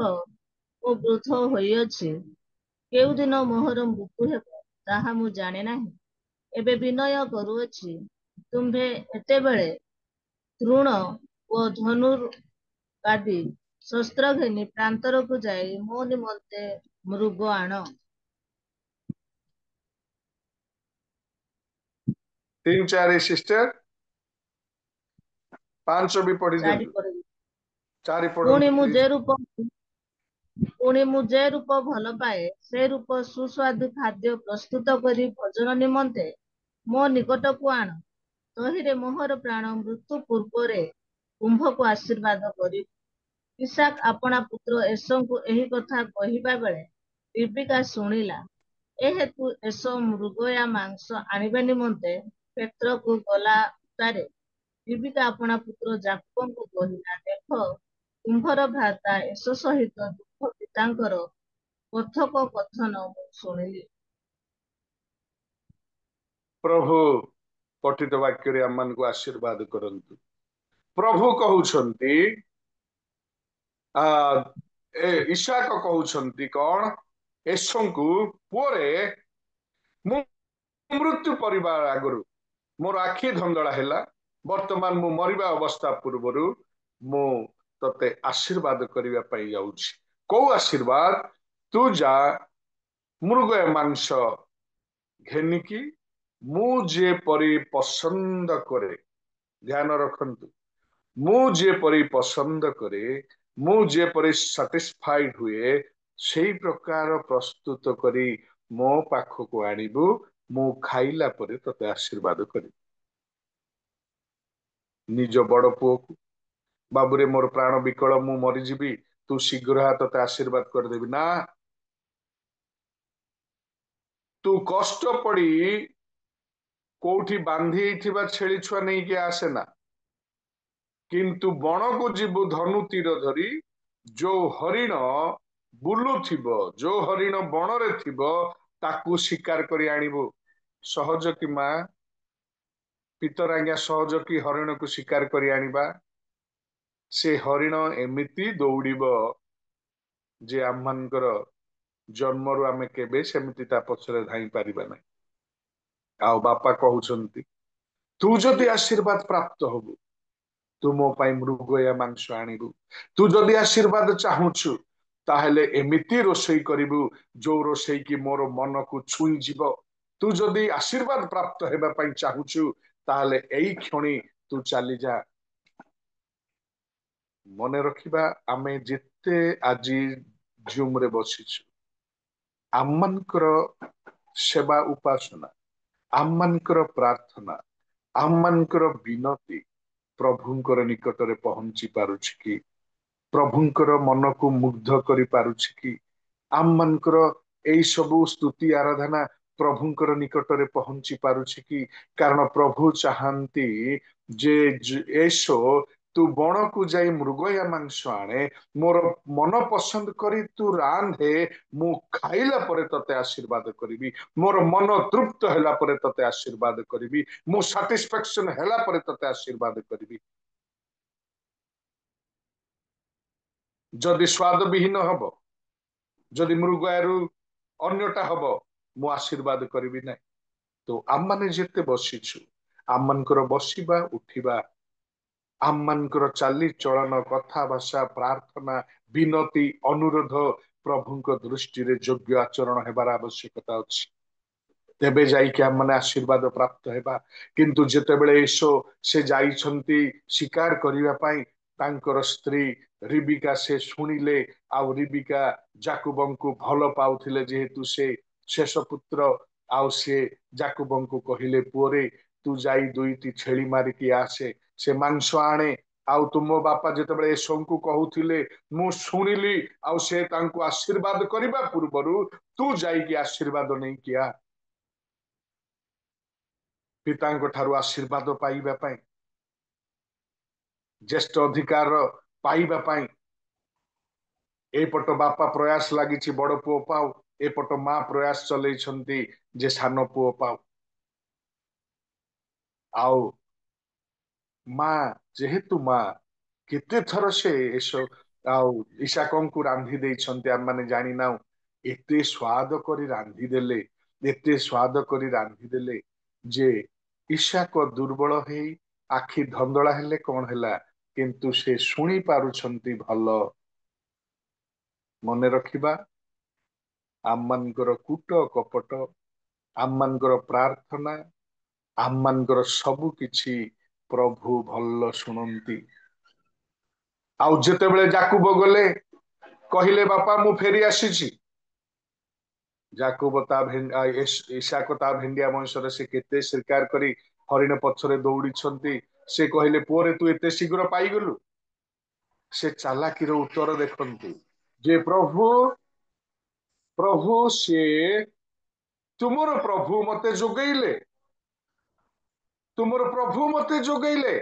ମୁଁ ବୃଦ୍ଧ ହୋଇଅଛି କେଉଁ ଦିନ ମୋହର ମୃତ୍ୟୁ ହେବ ତାହା ମୁଁ ଜାଣେ ନାହିଁ ଏବେ ବିନୟ କରୁଅଛି ତୁମ୍ଭେ ଏତେବେଳେ ତୃଣ ଓ ଧନୁର୍ବାଦୀ ଶସ୍ତ୍ର ଘେନି ପ୍ରାନ୍ତରକୁ ଯାଇ ମୋ ନିମନ୍ତେ ମୃଗ ଆଣ 3-4 सिस्टर 5 भी पढ़ी ଚାରି दियंतु ପରେ 4 ପୁଣି पढ़ंतु ମୁଁ प्लीज ଯେ ରୂପ ଭଲ ପାଏ ସେ ରୂପ ସୁସ୍ୱାଦୁ ଖାଦ୍ୟ ପ୍ରସ୍ତୁତ କରି ଭୋଜନ ନିମନ୍ତେ ମୋ ନିକଟକୁ ଆଣ ତହିଁରେ ମୋହର ପ୍ରାଣ ମୃତ୍ୟୁ ପୂର୍ବରେ କୁମ୍ଭକୁ ଆଶୀର୍ବାଦ କରିବ ଇସାକ ଆପଣା ପୁତ୍ର ଏସଙ୍କୁ ଏହି କଥା କହିବା ବେଳେ ରିବିକା ଶୁଣିଲା ଏ ହେତୁ ଏସ ମୃଗୟା ମାଂସ ଆଣିବା ନିମନ୍ତେ କ୍ଷେତ୍ରକୁ ଗଲାଟାରେ ରିବିକା ଆପଣା ପୁତ୍ର ଯାକୋବଙ୍କୁ କହିଲା ଦେଖ କୁମ୍ଭର ଭ୍ରାତା ଏସ ସହିତ ଦୁଃଖ ପିତାଙ୍କର କଥକ କଥନ ମୁଁ ଶୁଣିଲି प्रभु पठित वाक्य रे अम्मान को आशीर्वाद करंतु प्रभु कहउछंती आ ईशाक कहउछंती कोन एसंकु पोरे मु मृत्यु परिवार आगरु मोर आखि धंदळा हैला वर्तमान मु मरिबा अवस्था पूर्वरु मु ତତେ ଆଶୀର୍ବାଦ କରିବା ପାଇଁ ଯାଉଛି। କୋଉ ଆଶୀର୍ବାଦ? ତୁ ଯା ମୃଗ ମାଂସ ଘେନିକି ମୁଁ ଯେପରି ପସନ୍ଦ କରେ, ଧ୍ୟାନ ରଖନ୍ତୁ, ମୁଁ ଯେପରି ପସନ୍ଦ କରେ, ମୁଁ ଯେପରି ସାଟିସ୍ଫାଇଡ ହୁଏ, ସେଇ ପ୍ରକାର ପ୍ରସ୍ତୁତ କରି ମୋ ପାଖକୁ ଆଣିବୁ। ମୁଁ ଖାଇଲା ପରେ ତତେ ଆଶୀର୍ବାଦ କରିବି। ନିଜ ବଡ ପୁଅକୁ, ବାବୁରେ ମୋର ପ୍ରାଣ ବିକଳ, ମୁଁ ମରିଯିବି, ତୁ ଶୀଘ୍ର ତତେ ଆଶୀର୍ବାଦ କରିଦେବି ନା, ତୁ କଷ୍ଟ ପଡି କୋଉଠି ବାନ୍ଧି ହେଇଥିବା ଛେଳି ଛୁଆ ନେଇକି ଆସେନା, କିନ୍ତୁ ବଣକୁ ଯିବୁ ଧନୁ ତୀର ଧରି, ଯୋଉ ହରିଣ ବୁଲୁଥିବ, ଯୋଉ ହରିଣ ବଣରେ ଥିବ, ତାକୁ ଶିକାର କରି ଆଣିବୁ। ସହଜ କି ମା? ପିତର ଆଜ୍ଞା ସହଜ କି ହରିଣକୁ ଶିକାର କରି ଆଣିବା? ସେ ହରିଣ ଏମିତି ଦୌଡ଼ିବ ଯେ ଆମମାନଙ୍କର ଜନ୍ମରୁ ଆମେ କେବେ ସେମିତି ତା ପଛରେ ଧାଇଁ ପାରିବା ନାହିଁ। ଆଉ ବାପା କହୁଛନ୍ତି, ତୁ ଯଦି ଆଶୀର୍ବାଦ ପ୍ରାପ୍ତ ହବୁ, ତୁ ମୋ ପାଇଁ ମୃଗୟା ମାଂସ ଆଣିବୁ। ତୁ ଯଦି ଆଶୀର୍ବାଦ ଚାହୁଁଛୁ, ତାହେଲେ ଏମିତି ରୋଷେଇ କରିବୁ ଯୋଉ ରୋଷେଇ କି ମୋର ମନକୁ ଛୁଇଁ ଯିବ। ତୁ ଯଦି ଆଶୀର୍ବାଦ ପ୍ରାପ୍ତ ହେବା ପାଇଁ ଚାହୁଁଛୁ, ତାହେଲେ ଏଇ କ୍ଷଣି ତୁ ଚାଲିଯା। ମନେ ରଖିବା, ଆମେ ଯେତେ ଆଜି ଜୁମରେ ବସିଛୁ, ଆମମାନଙ୍କର ସେବା ଉପାସନା, ଆମମାନଙ୍କର ପ୍ରାର୍ଥନା, ଆମମାନଙ୍କର ବିନତି ପ୍ରଭୁଙ୍କର ନିକଟରେ ପହଞ୍ଚି ପାରୁଛି କି? ପ୍ରଭୁଙ୍କର ମନକୁ ମୁଗ୍ଧ କରିପାରୁଛି କି? ଆମମାନଙ୍କର ଏଇ ସବୁ ସ୍ତୁତି ଆରାଧନା ପ୍ରଭୁଙ୍କର ନିକଟରେ ପହଞ୍ଚି ପାରୁଛି କି? କାରଣ ପ୍ରଭୁ ଚାହାନ୍ତି ଯେ ଏସୋ ତୁ ବଣକୁ ଯାଇ ମୃଗୟା ମାଂସ ଆଣେ, ମୋର ମନ ପସନ୍ଦ କରି ତୁ ରାନ୍ଧେ, ମୁଁ ଖାଇଲା ପରେ ତତେ ଆଶୀର୍ବାଦ କରିବି। ମୋର ମନ ତୃପ୍ତ ହେଲା ପରେ ତତେ ଆଶୀର୍ବାଦ କରିବି। ମୁଁ ସାଟିସ୍ଫାକ୍ସନ ହେଲା ପରେ ତତେ ଆଶୀର୍ବାଦ କରିବି। ଯଦି ସ୍ୱାଦ ବିହୀନ ହବ, ଯଦି ମୃଗୟାରୁ ଅନ୍ୟଟା ହବ, ମୁଁ ଆଶୀର୍ବାଦ କରିବି ନାହିଁ। ତ ଆମମାନେ ଯେତେ ବସିଛୁ, ଆମମାନଙ୍କର ବସିବା ଉଠିବା, ଆମମାନଙ୍କର ଚାଲିଚଳନ, କଥା ଭାଷା, ପ୍ରାର୍ଥନା, ବିନତି, ଅନୁରୋଧ ପ୍ରଭୁଙ୍କ ଦୃଷ୍ଟିରେ ଯୋଗ୍ୟ ଆଚରଣ ହେବାର ଆବଶ୍ୟକତା ଅଛି। ତେବେ ଯାଇକି ଆମମାନେ ଆଶୀର୍ବାଦ ପ୍ରାପ୍ତ ହେବା। କିନ୍ତୁ ଯେତେବେଳେ ଏସୋ ସେ ଯାଇଛନ୍ତି ଶିକାର କରିବା ପାଇଁ, ତାଙ୍କର ସ୍ତ୍ରୀ ରିବିକା ସେ ଶୁଣିଲେ, ଆଉ ରିବିକା ଜାକୁବଙ୍କୁ ଭଲ ପାଉଥିଲେ ଯେହେତୁ ସେ ଶେଷ ପୁତ୍ର, ଆଉ ସେ ଜାକୁବଙ୍କୁ କହିଲେ, ପୁଅରେ ତୁ ଯାଇ 2ଟି ଛେଳି ମାରିକି ଆସେ, ସେ ମାଂସ ଆଣେ। ଆଉ ତୁମ ବାପା ଯେତେବେଳେ ଏସୋଙ୍କୁ କହୁଥିଲେ, ମୁଁ ଶୁଣିଲି, ଆଉ ସେ ତାଙ୍କୁ ଆଶୀର୍ବାଦ କରିବା ପୂର୍ବରୁ ତୁ ଯାଇକି ଆଶୀର୍ବାଦ ନେଇକି ଆ। ପିତାଙ୍କ ଠାରୁ ଆଶୀର୍ବାଦ ପାଇବା ପାଇଁ, ଜ୍ୟେଷ୍ଠ ଅଧିକାର ପାଇବା ପାଇଁ ଏପଟ ବାପା ପ୍ରୟାସ ଲାଗିଛି ବଡ ପୁଅ ପାଉ, ଏପଟ ମା ପ୍ରୟାସ ଚଲେଇଛନ୍ତି ଯେ ସାନ ପୁଅ ପାଉ। ଆଉ ମା ଯେହେତୁ ମା, କେତେ ଥର ସେ ଆଉ ଇସାକଙ୍କୁ ରାନ୍ଧି ଦେଇଛନ୍ତି ଆମମାନେ ଜାଣିନାଉ। ଏତେ ସ୍ୱାଦ କରି ରାନ୍ଧିଦେଲେ, ଏତେ ସ୍ୱାଦ କରି ରାନ୍ଧିଦେଲେ ଯେ ଇସାକ ଦୁର୍ବଳ ହେଇ ଆଖି ଧନ୍ଦଳା ହେଲେ କଣ ହେଲା, କିନ୍ତୁ ସେ ଶୁଣି ପାରୁଛନ୍ତି ଭଲ। ମନେ ରଖିବା, ଆମମାନଙ୍କର କୂଟ କପଟ, ଆମମାନଙ୍କର ପ୍ରାର୍ଥନା, ଆମମାନଙ୍କର ସବୁ କିଛି ପ୍ରଭୁ ଭଲ ଶୁଣନ୍ତି। ଆଉ ଯେତେବେଳେ ଜାକୁବ ଗଲେ, କହିଲେ ବାପା ମୁଁ ଫେରି ଆସିଛି, ଜାକୁବ ଇସାକ ତା ଭେଣ୍ଡିଆ ବଂଶରେ ସେ କେତେ ସ୍ୱୀକାର କରି ହରିଣ ପଛରେ ଦୌଡିଛନ୍ତି। ସେ କହିଲେ, ପୁଅରେ ତୁ ଏତେ ଶୀଘ୍ର ପାଇଗଲୁ? ସେ ଚାଲାକିର ଉତ୍ତର ଦେଖନ୍ତୁ, ଯେ ପ୍ରଭୁ ସିଏ ତୁମର ପ୍ରଭୁ ମତେ ଯୋଗେଇଲେ, ତୁମର ପ୍ରଭୁ ମତେ ଯୋଗେଇଲେ।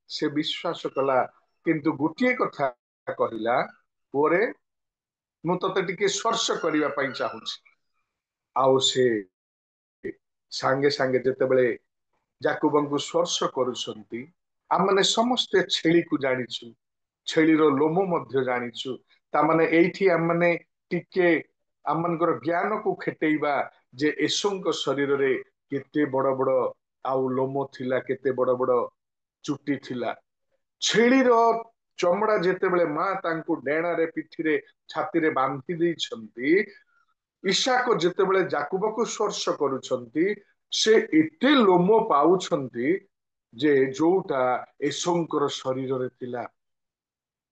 ସେ ବିଶ୍ୱାସ କଲା, କିନ୍ତୁ ଗୋଟିଏ କଥା କହିଲା, ପୁଅରେ ମୁଁ ତତେ ଟିକେ ସ୍ପର୍ଶ କରିବା ପାଇଁ ଚାହୁଁଛି। ଆଉ ସେ ସାଙ୍ଗେ ସାଙ୍ଗେ ଯେତେବେଳେ ଜାକୁବଙ୍କୁ ସ୍ପର୍ଶ କରୁଛନ୍ତି, ଆମମାନେ ସମସ୍ତେ ଛେଳିକୁ ଜାଣିଛୁ, ଛେଳିର ଲୋମ ମଧ୍ୟ ଜାଣିଛୁ। ତାମାନେ ଏଇଠି ଆମମାନେ ଟିକେ ଆମମାନଙ୍କର ଜ୍ଞାନକୁ ଖେଟେଇବା ଯେ ଏସୋଙ୍କ ଶରୀରରେ କେତେ ବଡ ବଡ ଆଉ ଲୋମ ଥିଲା, କେତେ ବଡ ବଡ ଚୁଟି ଥିଲା। ଛେଳିର ଚମଡା ଯେତେବେଳେ ମା ତାଙ୍କୁ ଡେଣାରେ ପିଠିରେ ଛାତିରେ ବାନ୍ଧି ଦେଇଛନ୍ତି, ଇସାକ ଯେତେବେଳେ ଯାକୁବକୁ ସ୍ପର୍ଶ କରୁଛନ୍ତି, ସେ ଏତେ ଲୋମ ପାଉଛନ୍ତି ଯେ ଯୋଉଟା ଏସଙ୍କର ଶରୀରରେ ଥିଲା।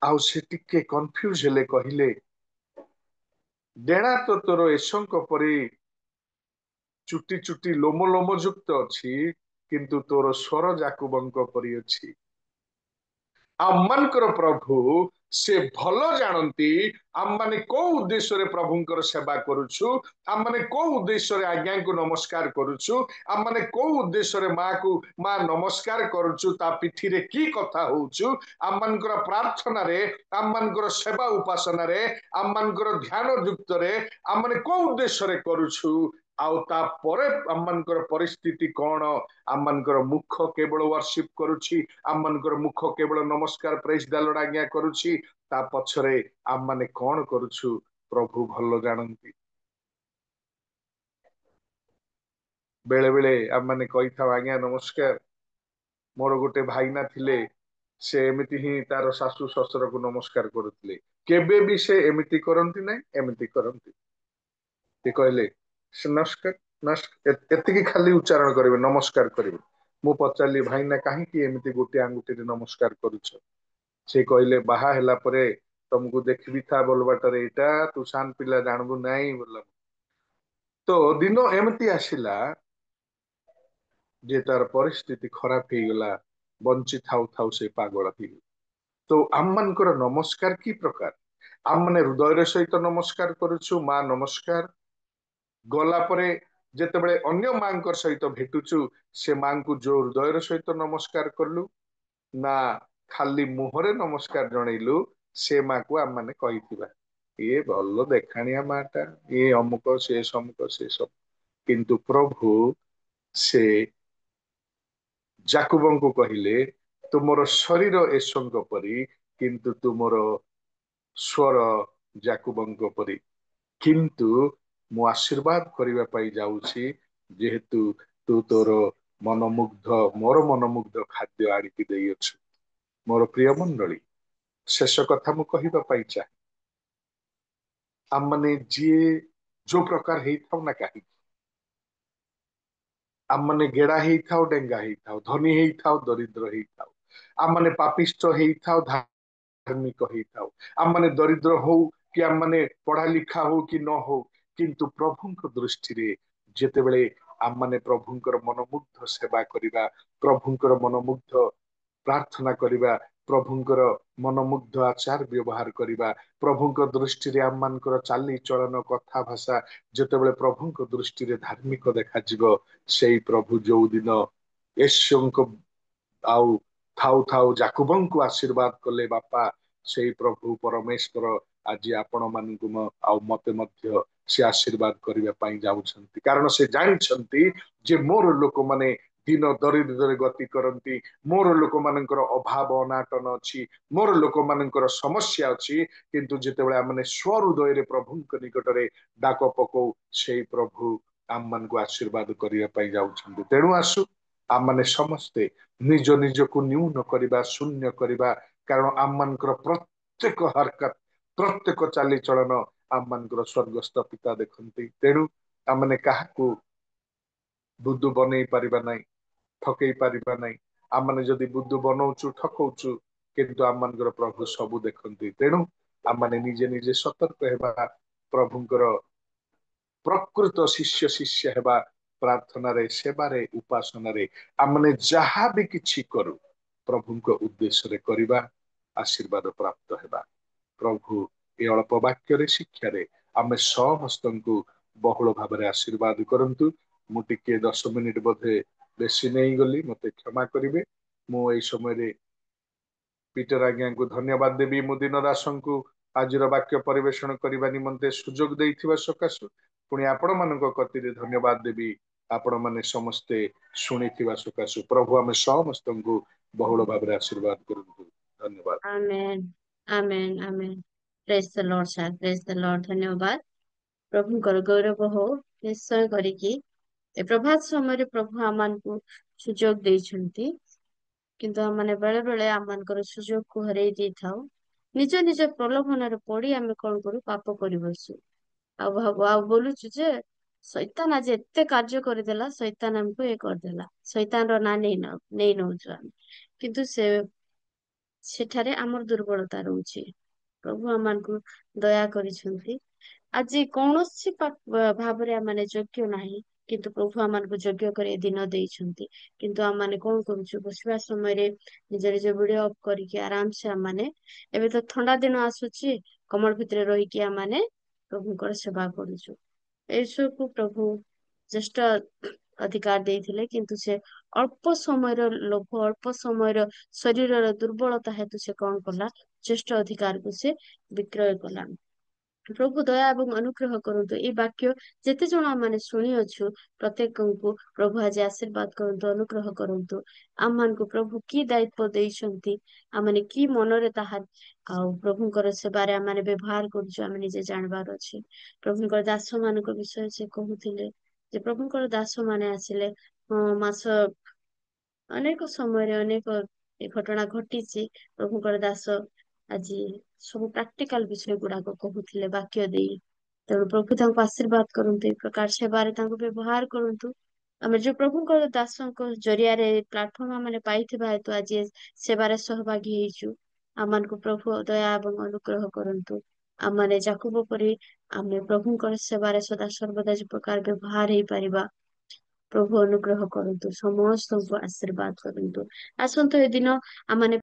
ଆଉ ସେ ଟିକେ କନଫ୍ୟୁଜ ହେଲେ, କହିଲେ ଡେଣା ତ ତୋର ଏସଙ୍କ ପରି ଚୁଟି ଚୁଟି ଲୋମ ଲୋମ ଯୁକ୍ତ ଅଛି, କିନ୍ତୁ ତୋର ସ୍ୱର ଯାକୁବଙ୍କ ପରି ଅଛି। ଆମମାନଙ୍କର ପ୍ରଭୁ ସେ ଭଲ ଜାଣନ୍ତି ଆମମାନେ କୋଉ ଉଦ୍ଦେଶ୍ୟରେ ପ୍ରଭୁଙ୍କର ସେବା କରୁଛୁ, ଆମମାନେ କୋଉ ଉଦ୍ଦେଶ୍ୟରେ ଆଜ୍ଞାଙ୍କୁ ନମସ୍କାର କରୁଛୁ, ଆମମାନେ କୋଉ ଉଦ୍ଦେଶ୍ୟରେ ମା ନମସ୍କାର କରୁଛୁ, ତା ପିଠିରେ କି କଥା ହଉଛୁ, ଆମମାନଙ୍କର ପ୍ରାର୍ଥନାରେ, ଆମମାନଙ୍କର ସେବା ଉପାସନାରେ, ଆମମାନଙ୍କର ଧ୍ୟାନ ଯୁକ୍ତରେ ଆମମାନେ କୋଉ ଉଦ୍ଦେଶ୍ୟରେ କରୁଛୁ, ଆଉ ତାପରେ ଆମମାନଙ୍କର ପରିସ୍ଥିତି କଣ? ଆମମାନଙ୍କର ମୁଖ କେବଳ ୱାର୍ସିପ କରୁଛି, ଆମମାନଙ୍କର ମୁଖ କେବଳ ନମସ୍କାର ପ୍ରେଜ ଦ ଲର୍ଡ ଆଜ୍ଞା କରୁଛି, ତା ପଛରେ ଆମମାନେ କଣ କରୁଛୁ ପ୍ରଭୁ ଭଲ ଜାଣନ୍ତି। ବେଳେ ବେଳେ ଆମମାନେ କହିଥାଉ ଆଜ୍ଞା ନମସ୍କାର। ମୋର ଗୋଟେ ଭାଇନା ଥିଲେ, ସେ ଏମିତି ହିଁ ତାର ଶାଶୁ ଶ୍ୱଶୁରକୁ ନମସ୍କାର କରୁଥିଲେ। କେବେ ବି ସେ ଏମିତି କରନ୍ତି ନାହିଁ, ଏମିତି କରନ୍ତି। ସେ କହିଲେ ସେ ନମସ୍କାର, ଏତିକି ଖାଲି ଉଚ୍ଚାରଣ କରିବେ, ନମସ୍କାର କରିବେ। ମୁଁ ପଚାରିଲି ଭାଇନା କାହିଁକି ଏମିତି ଗୋଟେ ଆଙ୍ଗୁଠିରେ ନମସ୍କାର କରୁଛ? ସେ କହିଲେ ବାହା ହେଲା ପରେ ତମକୁ ଦେଖିବି ଥା ବୋଲ ବାଟରେ ଏଇଟା ତୁ ସାନ ପିଲା ଜାଣବୁ ନାହିଁ ବୋଲ। ତ ଦିନ ଏମିତି ଆସିଲା ଯେ ତାର ପରିସ୍ଥିତି ଖରାପ ହେଇଗଲା, ବଞ୍ଚି ଥାଉ ଥାଉ ସେ ପାଗଳ ହେଇଗଲା। ତ ଆମମାନଙ୍କର ନମସ୍କାର କି ପ୍ରକାର? ଆମମାନେ ହୃଦୟର ସହିତ ନମସ୍କାର କରୁଛୁ, ମା ନମସ୍କାର। ଗଲା ପରେ ଯେତେବେଳେ ଅନ୍ୟ ମାଙ୍କ ସହିତ ଭେଟୁଛୁ, ସେ ମାଙ୍କୁ ଯୋଉ ହୃଦୟର ସହିତ ନମସ୍କାର କଲୁ ନା ଖାଲି ମୁହଁରେ ନମସ୍କାର ଜଣେଇଲୁ, ସେ ମାକୁ ଆମମାନେ କହିଥିବା ଇଏ ଭଲ ଦେଖାଣିଆ ମାଟା, ଇଏ ଅମୁକ ସେ ସମୁକ ସେ ସବୁ। କିନ୍ତୁ ପ୍ରଭୁ ସେ ଯାକୁବଙ୍କୁ କହିଲେ ତୁମର ଶରୀର ଏସଙ୍କ ପରି, କିନ୍ତୁ ତୁମର ସ୍ୱର ଯାକୁବଙ୍କ ପରି। କିନ୍ତୁ ମୁଁ ଆଶୀର୍ବାଦ କରିବା ପାଇଁ ଯାଉଛି, ଯେହେତୁ ତୁ ତୋର ମନମୁଗ୍ଧ ମୋର ମନମୁଗ୍ଧ ଖାଦ୍ୟ ଆଣିକି ଦେଇଅଛୁ। ମୋର ପ୍ରିୟ ମଣ୍ଡଳୀ, ଶେଷ କଥା ମୁଁ କହିବା ପାଇଁ ଚାହେଁ, ଆମମାନେ ଯିଏ ଯୋଉ ପ୍ରକାର ହେଇଥାଉ ନା କାହିଁକି, ଆମମାନେ ଗେଡା ହେଇଥାଉ ଡେଙ୍ଗା ହେଇଥାଉ, ଧନୀ ହେଇଥାଉ ଦରିଦ୍ର ହେଇଥାଉ, ଆମମାନେ ପାପିଷ୍ଠ ହେଇଥାଉ ଧାର୍ମିକ ହେଇଥାଉ, ଆମମାନେ ଦରିଦ୍ର ହଉ କି ଆମମାନେ ପଢା ଲିଖା ହଉ କି ନ ହଉ, କିନ୍ତୁ ପ୍ରଭୁଙ୍କ ଦୃଷ୍ଟିରେ ଯେତେବେଳେ ଆମମାନେ ପ୍ରଭୁଙ୍କର ମନମୁଗ୍ଧ ସେବା କରିବା, ପ୍ରଭୁଙ୍କର ମନମୁଗ୍ଧ ପ୍ରାର୍ଥନା କରିବା, ପ୍ରଭୁଙ୍କର ମନମୁଗ୍ଧ ଆଚାର ବ୍ୟବହାର କରିବା, ପ୍ରଭୁଙ୍କ ଦୃଷ୍ଟିରେ ଆମମାନଙ୍କର ଚାଲି ଚଳନ କଥା ଭାଷା ଯେତେବେଳେ ପ୍ରଭୁଙ୍କ ଦୃଷ୍ଟିରେ ଧାର୍ମିକ ଦେଖାଯିବ, ସେଇ ପ୍ରଭୁ ଯୋଉ ଦିନ ୟେଶୁଙ୍କ ଆଉ ଥାଉ ଥାଉ ଯାକୁବଙ୍କୁ ଆଶୀର୍ବାଦ କଲେ ବାପା, ସେଇ ପ୍ରଭୁ ପରମେଶ୍ୱର ଆଜି ଆପଣ ମାନଙ୍କୁ ଆଉ ମତେ ମଧ୍ୟ ସେ ଆଶୀର୍ବାଦ କରିବା ପାଇଁ ଯାଉଛନ୍ତି। କାରଣ ସେ ଜାଣିଛନ୍ତି ଯେ ମୋର ଲୋକମାନେ ଦିନ ଦରିଦ୍ରରେ ଗତି କରନ୍ତି, ମୋର ଲୋକମାନଙ୍କର ଅଭାବ ଅନାଟନ ଅଛି, ମୋର ଲୋକମାନଙ୍କର ସମସ୍ୟା ଅଛି, କିନ୍ତୁ ଯେତେବେଳେ ଆମେ ସ୍ୱହୃଦୟରେ ପ୍ରଭୁଙ୍କ ନିକଟରେ ଡାକ ପକଉ, ସେଇ ପ୍ରଭୁ ଆମମାନଙ୍କୁ ଆଶୀର୍ବାଦ କରିବା ପାଇଁ ଯାଉଛନ୍ତି। ତେଣୁ ଆସୁ ଆମମାନେ ସମସ୍ତେ ନିଜ ନିଜକୁ ନ୍ୟୁନ କରିବା, ଶୂନ୍ୟ କରିବା, କାରଣ ଆମମାନଙ୍କର ପ୍ରତ୍ୟେକ ହରକତ, ପ୍ରତ୍ୟେକ ଚାଲିଚଳନ ଆମମାନଙ୍କର ସ୍ୱର୍ଗସ୍ଥ ପିତା ଦେଖନ୍ତି। ତେଣୁ ଆମମାନେ କାହାକୁ ବୁଦ୍ଧୁ ବନେଇ ପାରିବା ନାହିଁ, ଠକେଇ ପାରିବା ନାହିଁ। ଆମମାନେ ଯଦି ବୁଦ୍ଧୁ ବନଉଛୁ, ଠକଉଛୁ, କିନ୍ତୁ ଆମମାନଙ୍କର ପ୍ରଭୁ ସବୁ ଦେଖନ୍ତି। ତେଣୁ ଆମମାନେ ନିଜେ ନିଜେ ସତର୍କ ହେବା, ପ୍ରଭୁଙ୍କର ପ୍ରକୃତ ଶିଷ୍ୟ ଶିଷ୍ୟ ହେବା, ପ୍ରାର୍ଥନାରେ, ସେବାରେ, ଉପାସନାରେ ଆମମାନେ ଯାହା ବି କିଛି କରୁ ପ୍ରଭୁଙ୍କ ଉଦ୍ଦେଶ୍ୟରେ କରିବା, ଆଶୀର୍ବାଦ ପ୍ରାପ୍ତ ହେବା। ପ୍ରଭୁ ଏ ଅଳ୍ପ ବାକ୍ୟରେ ଶିକ୍ଷାରେ ଆମେ ସମସ୍ତଙ୍କୁ ବହୁଳ ଭାବରେ ଆଶୀର୍ବାଦ କରନ୍ତୁ। ମୁଁ ଟିକେ 10 ମିନିଟ ବୋଧେ ବେଶୀ ନେଇଗଲି, ମତେ କ୍ଷମା କରିବେ। ମୁଁ ଏଇ ସମୟରେ ପିଟର ଆଜ୍ଞାଙ୍କୁ ଧନ୍ୟବାଦ ଦେବି, ମୁଁ ଦିନ ଦାସଙ୍କୁ ଆଜିର ବାକ୍ୟ ପରିବେଷଣ କରିବା ନିମନ୍ତେ ସୁଯୋଗ ଦେଇଥିବା ସକାଶୁ, ପୁଣି ଆପଣ ମାନଙ୍କ କତିରେ ଧନ୍ୟବାଦ ଦେବି ଆପଣ ମାନେ ସମସ୍ତେ ଶୁଣିଥିବା ସକାଶୁ। ପ୍ରଭୁ ଆମେ ସମସ୍ତଙ୍କୁ ବହୁଳ ଭାବରେ ଆଶୀର୍ବାଦ କରନ୍ତୁ। ଧନ୍ୟବାଦ। ଆମେନ୍ ଆମେନ୍ ଆମେନ୍। ପ୍ରେଜ ଦ ଲର୍ଡ ସାର୍, ପ୍ରେଜ ଦ ଲର୍ଡ। ଧନ୍ୟବାଦ। ପ୍ରଭୁଙ୍କର ଗୌରବ ହଉ। ନିଶ୍ଚୟ କରିକି ଏ ପ୍ରଭାତ ସମୟରେ ପ୍ରଭୁ ଆମମାନଙ୍କୁ ସୁଯୋଗ ଦେଇଛନ୍ତି କିନ୍ତୁ ଆମମାନେ ବେଳେ ବେଳେ ଆମମାନଙ୍କର ସୁଯୋଗକୁ ହରେଇ ଦେଇଥାଉ। ନିଜ ନିଜ ପ୍ରଲୋଭନରେ ପଡି ଆମେ କଣ କରୁ, ପାପ କରି ବସୁ। ଆଉ ବୋଲୁଛୁ ଯେ ଶୈତାନ ଆଜି ଏତେ କାର୍ଯ୍ୟ କରିଦେଲା, ଶୈତାନ ଆମକୁ ଇଏ କରିଦେଲା, ଶୈତାନର ନାଁ ନେଇ ନଉଛୁ ଆମେ। କିନ୍ତୁ ସେଠାରେ ଆମର ଦୁର୍ବଳତା ରହୁଛି। ପ୍ରଭୁ ଆମମାନଙ୍କୁ ଦୟା କରିଛନ୍ତି। ଆଜି କୌଣସି ଭାବରେ ଆମମାନେ ଯୋଗ୍ୟ ନାହିଁ, କିନ୍ତୁ ପ୍ରଭୁ ଆମମାନଙ୍କୁ ଯୋଗ୍ୟ କରି ଏ ଦିନ ଦେଇଛନ୍ତି। କିନ୍ତୁ ଆମମାନେ କଣ କରୁଛୁ, ବସିବା ସମୟରେ ନିଜ ନିଜ ଭିଡିଓ ଅଫ୍ କରିକି ଆରାମସେ ଆମମାନେ, ଏବେ ତ ଥଣ୍ଡା ଦିନ ଆସୁଛି, କମଳ ଭିତରେ ରହିକି ଆମମାନେ ପ୍ରଭୁଙ୍କର ସେବା କରୁଛୁ। ଏସବୁକୁ ପ୍ରଭୁ ଜ୍ୟେଷ୍ଠ ଅଧିକାର ଦେଇଥିଲେ, କିନ୍ତୁ ସେ ଅଳ୍ପ ସମୟର ଲୋଭ, ଅଳ୍ପ ସମୟର ଶରୀରର ଦୁର୍ବଳତା ହେତୁ ସେ କଣ କଲା, ଜ୍ୟେଷ୍ଠ ଅଧିକାରକୁ ସେ ବିକ୍ରୟ କଲା। ପ୍ରଭୁ ଦୟା ଏବଂ ଅନୁଗ୍ରହ କରନ୍ତୁ। ଏଇ ବାକ୍ୟ ଯେତେ ଜଣ ମାନେ ଶୁଣିଅଛୁ, ପ୍ରତ୍ୟେକଙ୍କୁ ପ୍ରଭୁ ଆଜି ଆଶୀର୍ବାଦ କରନ୍ତୁ, ଅନୁଗ୍ରହ କରନ୍ତୁ। ଆମମାନଙ୍କୁ ପ୍ରଭୁ କି ଦାୟିତ୍ୱ ଦେଇଛନ୍ତି, ଆମମାନେ କି ମନରେ ତାହା ଆଉ ପ୍ରଭୁଙ୍କର ସେବାରେ ଆମମାନେ ବ୍ୟବହାର କରୁଛୁ, ଆମେ ନିଜେ ଜାଣିବାର ଅଛି। ପ୍ରଭୁଙ୍କର ଦାସ ମାନଙ୍କ ବିଷୟରେ ସେ କହୁଥିଲେ ଯେ ପ୍ରଭୁଙ୍କର ଦାସ ମାନେ ଆସିଲେ, ଅନେକ ସମୟରେ ଅନେକ ଘଟଣା ଘଟିଛି। ପ୍ରଭୁଙ୍କର ଦାସ ଆଜି ସବୁ ପ୍ରାକ୍ଟିକାଲ ବିଷୟ ଗୁଡାକ କହୁଥିଲେ ବାକ୍ୟ ଦେଇ। ତେଣୁ ପ୍ରଭୁ ତାଙ୍କୁ ଆଶୀର୍ବାଦ କରନ୍ତୁ, ଏ ପ୍ରକାର ସେବାରେ ତାଙ୍କୁ ବ୍ୟବହାର କରନ୍ତୁ। ଆମେ ଯୋଉ ପ୍ରଭୁଙ୍କର ଦାସଙ୍କ ଜରିଆରେ ପ୍ଲାଟଫର୍ମ ମାନେ ପାଇଥିବା ହେତୁ ଆଜି ସେବାରେ ସହଭାଗୀ ହେଇଛୁ। ଆମମାନଙ୍କୁ ପ୍ରଭୁ ଦୟା ଏବଂ ଅନୁଗ୍ରହ କରନ୍ତୁ। ଆମମାନେ ଯାକୁବ ପରି ଆମେ ପ୍ରଭୁଙ୍କର ସେବାରେ ସଦା ସର୍ବଦା ଯେ ପ୍ରକାର ବ୍ୟବହାର ହେଇପାରିବା, ପ୍ରଭୁ ଅନୁଗ୍ରହ କରନ୍ତୁ, ସମସ୍ତଙ୍କୁ ଆଶୀର୍ବାଦ କରନ୍ତୁ। ଆସନ୍ତୁ ଏ ଦିନ ଆମମାନେ